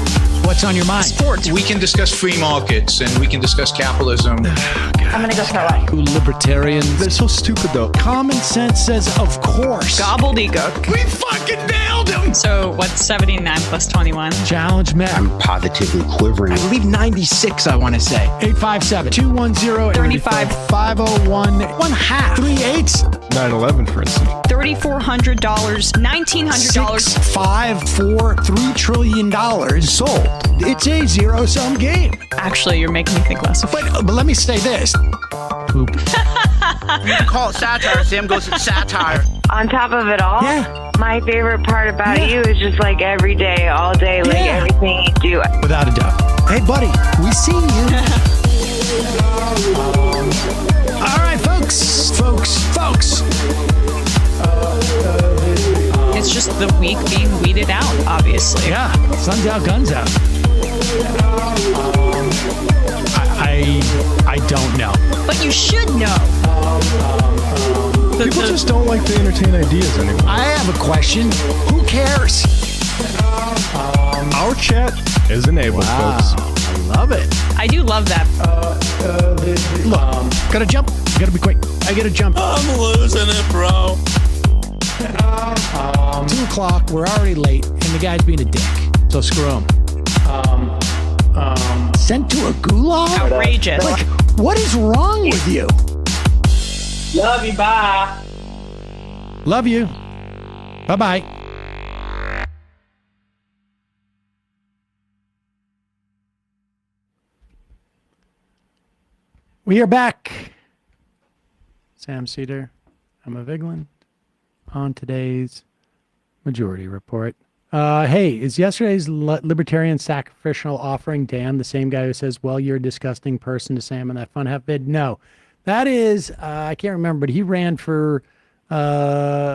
S1: What's on your mind?
S8: Sports.
S11: We can discuss free markets and we can discuss capitalism.
S9: I'm gonna go start
S1: Who libertarians? They're so stupid though. Common sense says, of course.
S2: Gobbledygook.
S1: We fucking nailed him.
S2: So what's 79 plus 21?
S1: Challenge Matt.
S11: Positively quivering.
S8: I believe 96, I want to say.
S1: 857-210-35 501 1 half 3 8s
S5: 9/11, for instance.
S2: $3,400, $1,900.
S1: 6 5 4 $3 trillion sold. It's a zero-sum game.
S2: Actually, you're making me think less of it.
S1: But let me say this. Poop.
S11: Call it satire. Sam goes to satire.
S12: On top of it all,
S1: Yeah.
S12: my favorite part about
S1: Yeah.
S12: you is just like every day, all day, like
S1: Yeah.
S12: everything you do.
S1: Without a doubt. Hey, buddy, we see you. All right, folks.
S2: It's just the weak being weeded out, obviously.
S1: Yeah, sun's out, guns out. I don't know.
S2: But you should know.
S5: People just don't like to entertain ideas anymore.
S1: I have a question. Who cares?
S5: Our chat is enabled, folks.
S1: I love it.
S2: I do love that.
S1: Look, gotta jump. Gotta be quick. I gotta jump.
S3: I'm losing it, bro.
S1: 2 o'clock. We're already late, and the guy's being a dick. So screw him. Sent to a gulag?
S2: Outrageous.
S1: Like, what is wrong with you?
S12: Love you, bye.
S1: Love you. Bye-bye. We are back. Sam Seder, Emma Vigeland, on today's Majority Report. Hey, is yesterday's Libertarian Sacrificial Offering Dan the same guy who says, well, you're a disgusting person to Sam in that fun half bid? No. That is, I can't remember, but he ran for